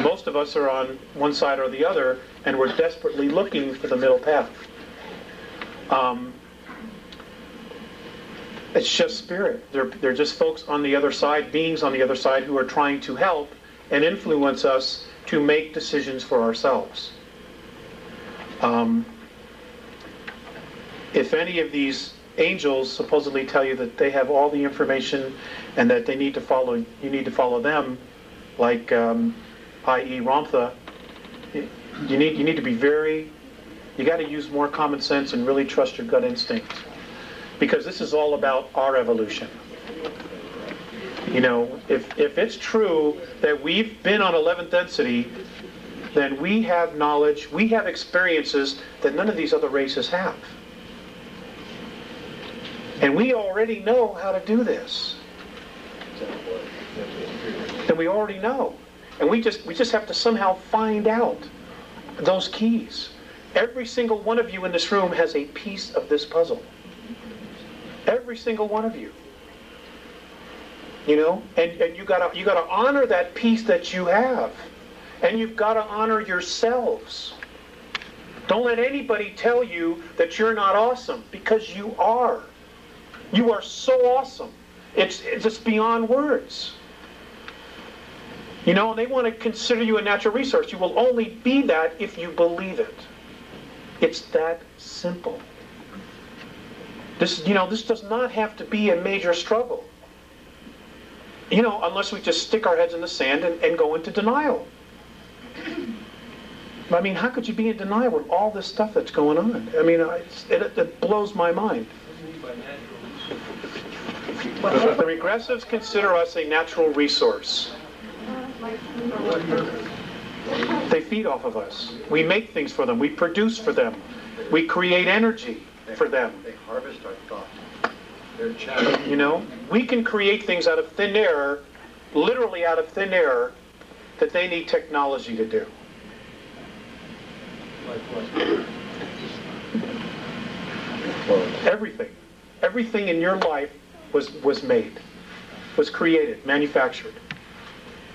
Most of us are on one side or the other, and we're desperately looking for the middle path. It's just spirit. They're just folks on the other side, beings on the other side, who are trying to help and influence us to make decisions for ourselves. If any of these angels supposedly tell you that they have all the information and that they need to follow, you need to follow them, like i.e. Ramtha, you need to be you got to use more common sense and really trust your gut instinct. Because this is all about our evolution. You know, if it's true that we've been on 11th density, then we have knowledge, we have experiences that none of these other races have. And we already know how to do this. And we already know. And we just have to somehow find out those keys. Every single one of you in this room has a piece of this puzzle. Every single one of you. You know, and you gotta honor that peace that you have, and you've got to honor yourselves. Don't let anybody tell you that you're not awesome, because you are. You are so awesome. It's just beyond words. You know, they want to consider you a natural resource. You will only be that if you believe it. It's that simple. This does not have to be a major struggle. You know, unless we just stick our heads in the sand and go into denial. I mean, how could you be in denial with all this stuff that's going on? I mean, it blows my mind. The regressives consider us a natural resource. They feed off of us. We make things for them. We produce for them. We create energy for them. They harvest our thoughts. They're channels. You know, we can create things out of thin air, literally out of thin air, that they need technology to do. Everything in your life was made, was created, manufactured.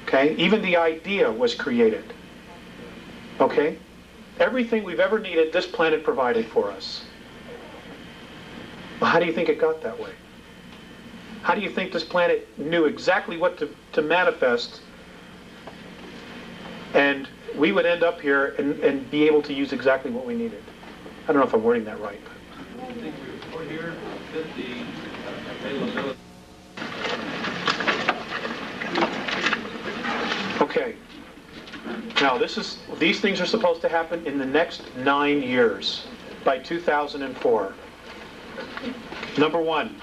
Okay? Even the idea was created. Okay? Everything we've ever needed, this planet provided for us. Well, how do you think it got that way? How do you think this planet knew exactly what to manifest, and we would end up here and be able to use exactly what we needed? I don't know if I'm wording that right. I think we're here fit the availability. Okay. Now these things are supposed to happen in the next 9 years, by 2004. Number 1,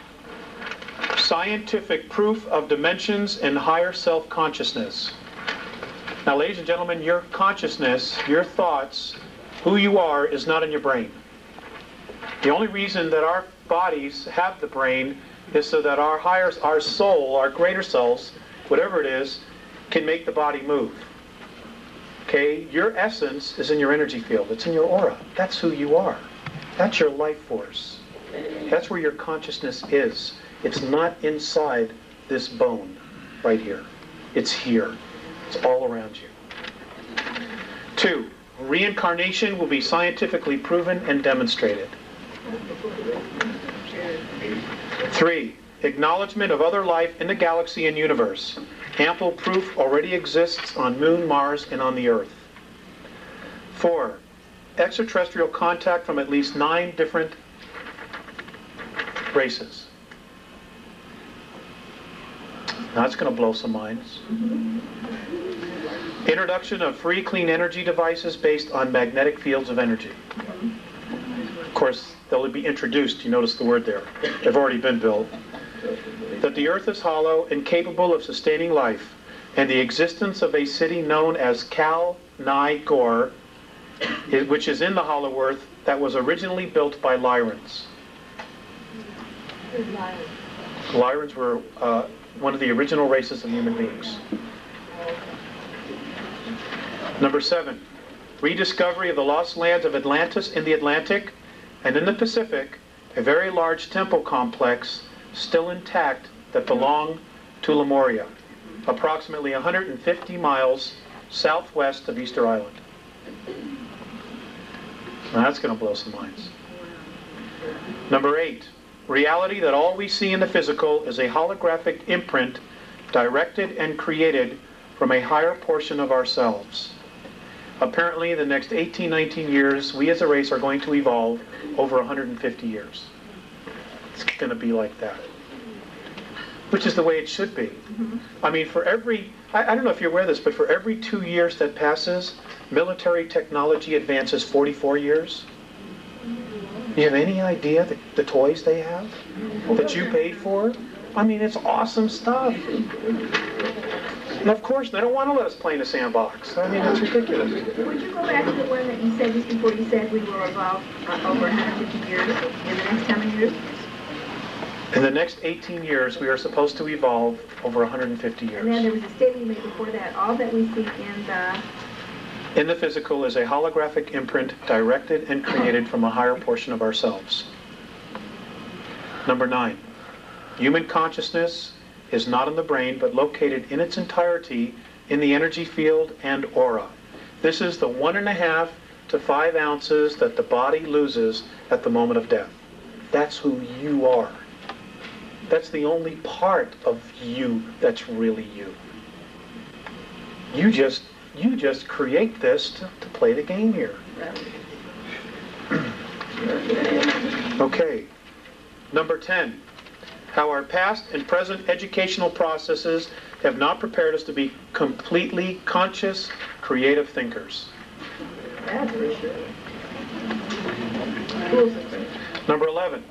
scientific proof of dimensions and higher self-consciousness. Now, ladies and gentlemen, your consciousness, your thoughts, who you are, is not in your brain. The only reason that our bodies have the brain is so that our soul, our greater selves, whatever it is, can make the body move. Okay? Your essence is in your energy field. It's in your aura. That's who you are. That's your life force. That's where your consciousness is. It's not inside this bone right here. It's here. It's all around you. 2, reincarnation will be scientifically proven and demonstrated. 3, acknowledgement of other life in the galaxy and universe. Ample proof already exists on Moon, Mars, and on the Earth. 4, extraterrestrial contact from at least 9 different races. Now that's going to blow some minds. Introduction of free clean energy devices based on magnetic fields of energy. Of course, they'll be introduced. You notice the word there. They've already been built. That the Earth is hollow and capable of sustaining life, and the existence of a city known as Kal-Ni-Gor, which is in the hollow Earth, that was originally built by Lyrans. Lyrans were one of the original races of human beings. Number 7, rediscovery of the lost lands of Atlantis in the Atlantic and in the Pacific, a very large temple complex still intact that belonged to Lemuria, approximately 150 miles southwest of Easter Island. Now that's going to blow some minds. Number 8, reality that all we see in the physical is a holographic imprint directed and created from a higher portion of ourselves. Apparently, in the next 18-19 years, we as a race are going to evolve over 150 years. It's going to be like that. Which is the way it should be. I mean, for every, I don't know if you're aware of this, but for every 2 years that passes, military technology advances 44 years. Do you have any idea the toys they have that you paid for? I mean, it's awesome stuff. And of course, they don't want to let us play in a sandbox. I mean, it's ridiculous. Would you go back to the one that you said just before you said we will evolve over 150 years in the next how many years? In the next 18 years, we are supposed to evolve over 150 years. And then there was a statement you made before that, all that we see in the physical is a holographic imprint directed and created from a higher portion of ourselves. Number 9, human consciousness is not in the brain, but located in its entirety in the energy field and aura. This is the 1.5 to 5 ounces that the body loses at the moment of death. That's who you are. That's the only part of you that's really you. You just create this to play the game here. Okay. Number 10. How our past and present educational processes have not prepared us to be completely conscious, creative thinkers. That's for sure. Number 11.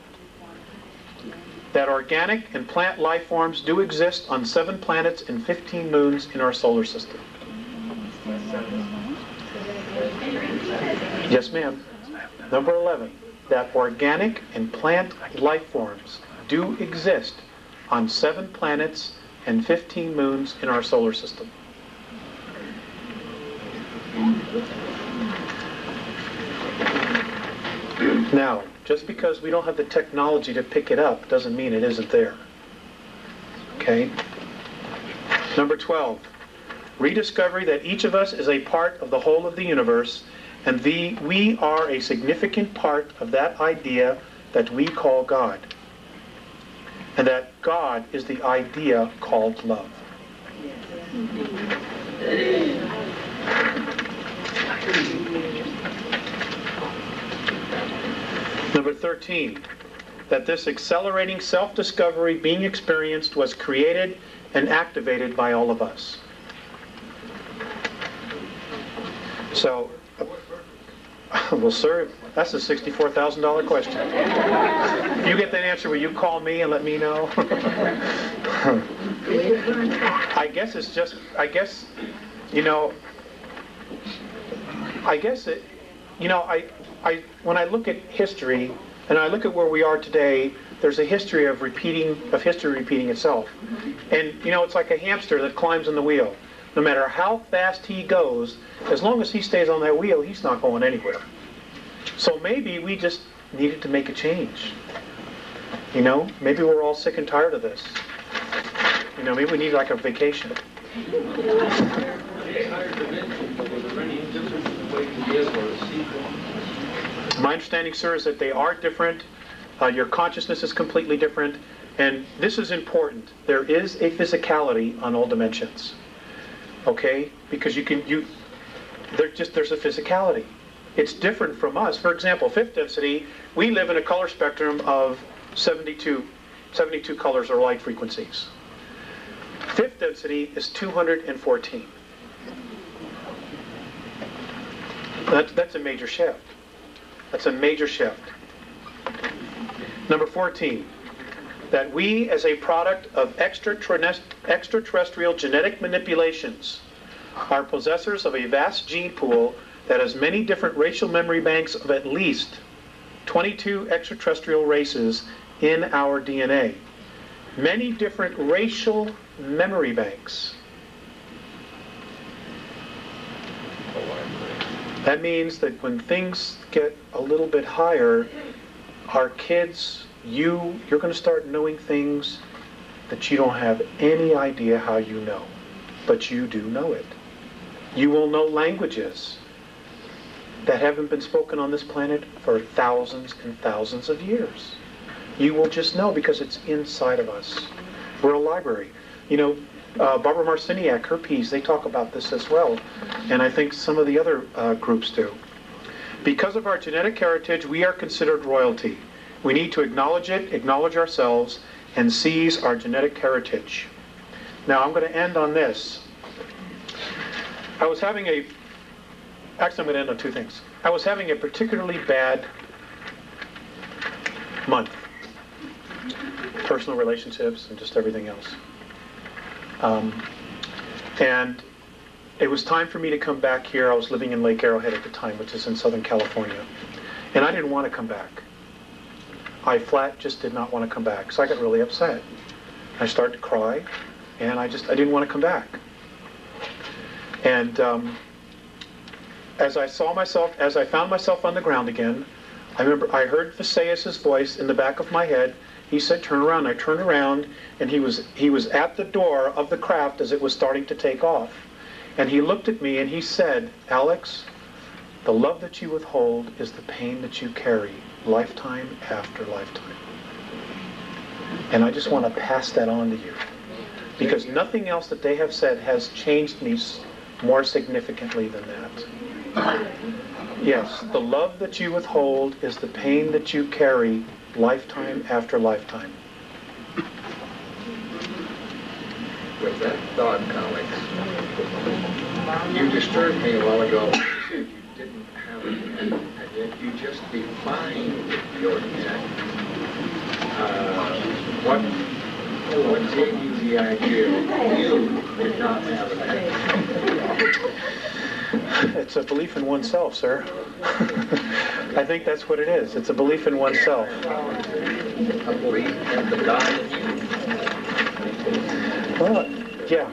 That organic and plant life forms do exist on 7 planets and 15 moons in our solar system. Yes, ma'am. Number 11. That organic and plant life forms do exist on 7 planets and 15 moons in our solar system. Now, just because we don't have the technology to pick it up doesn't mean it isn't there. Okay? Number 12. Rediscovery that each of us is a part of the whole of the universe, and we are a significant part of that idea that we call God. And that God is the idea called love. Number 13, that this accelerating self-discovery being experienced was created and activated by all of us. So, well, sir, that's a $64,000 question. If you get that answer, will you call me and let me know? I guess, when I look at history, and I look at where we are today, there's a history of history repeating itself. And, it's like a hamster that climbs on the wheel. No matter how fast he goes, as long as he stays on that wheel, he's not going anywhere. So maybe we just needed to make a change. Maybe we're all sick and tired of this. Maybe we need like a vacation. My understanding, sir, is that they are different. Your consciousness is completely different. And this is important. There is a physicality on all dimensions. Okay? Because there's a physicality. It's different from us. For example, 5th density, we live in a color spectrum of 72 colors or light frequencies. 5th density is 214. That's a major shift. That's a major shift. Number 14, that we as a product of extraterrestrial genetic manipulations are possessors of a vast gene pool that has many different racial memory banks of at least 22 extraterrestrial races in our DNA. Many different racial memory banks. That means that when things get a little bit higher, our kids, you're going to start knowing things that you don't have any idea how you know, but you do know it. You will know languages that haven't been spoken on this planet for thousands and thousands of years. You will just know because it's inside of us. We're a library. Barbara Marciniak, her piece, they talk about this as well, and I think some of the other groups do. Because of our genetic heritage, we are considered royalty. We need to acknowledge it, acknowledge ourselves, and seize our genetic heritage. Now, I'm going to end on this. Actually, I'm going to end on 2 things. I was having a particularly bad month. Personal relationships and just everything else. And it was time for me to come back here. I was living in Lake Arrowhead at the time, which is in Southern California. And I didn't want to come back. I flat just did not want to come back. So I got really upset. I started to cry, and I didn't want to come back. And as I found myself on the ground again, I remember I heard Visayas' voice in the back of my head, He said, turn around. I turned around, and he was at the door of the craft as it was starting to take off. And he looked at me and he said, Alex, the love that you withhold is the pain that you carry, lifetime after lifetime. And I just want to pass that on to you. Because nothing else that they have said has changed me more significantly than that. Yes, the love that you withhold is the pain that you carry, lifetime after lifetime. With that thought, Alex, you disturbed me a while ago. You said you didn't have a net, and yet you just defined your net. What gave you the idea that you did not have a net? It's a belief in oneself, sir. I think that's what it is. It's a belief in oneself. A belief in the God in you? Well, yeah.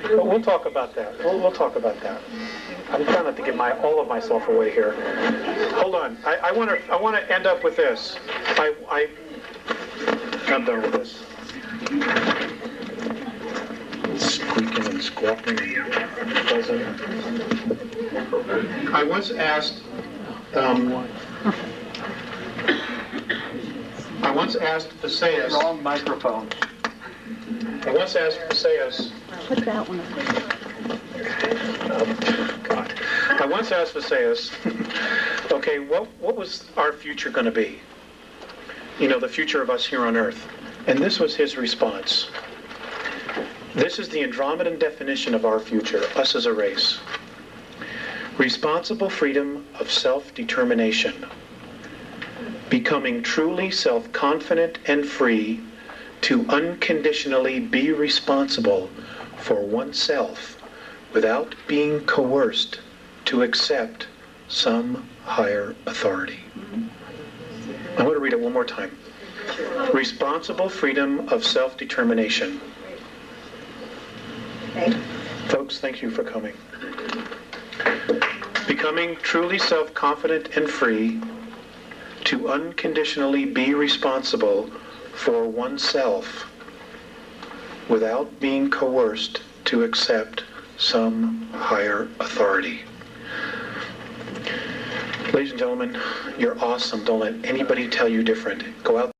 But we'll talk about that. We'll talk about that. I'm trying not to give all of myself away here. Hold on. I want to end up with this. I'm done with this. Squeaking and squawking and buzzing. I once asked Phaseus. Wrong microphone. I once asked Phaseus. Put that one up. Oh, God. I once asked Phaseus, okay, what was our future going to be? You know, the future of us here on Earth. And this was his response. This is the Andromedan definition of our future, us as a race. Responsible freedom of self-determination. Becoming truly self-confident and free to unconditionally be responsible for oneself without being coerced to accept some higher authority. I'm going to read it one more time. Responsible freedom of self-determination. Folks, thank you for coming. Becoming truly self-confident and free to unconditionally be responsible for oneself without being coerced to accept some higher authority. Ladies and gentlemen, you're awesome. Don't let anybody tell you different. Go out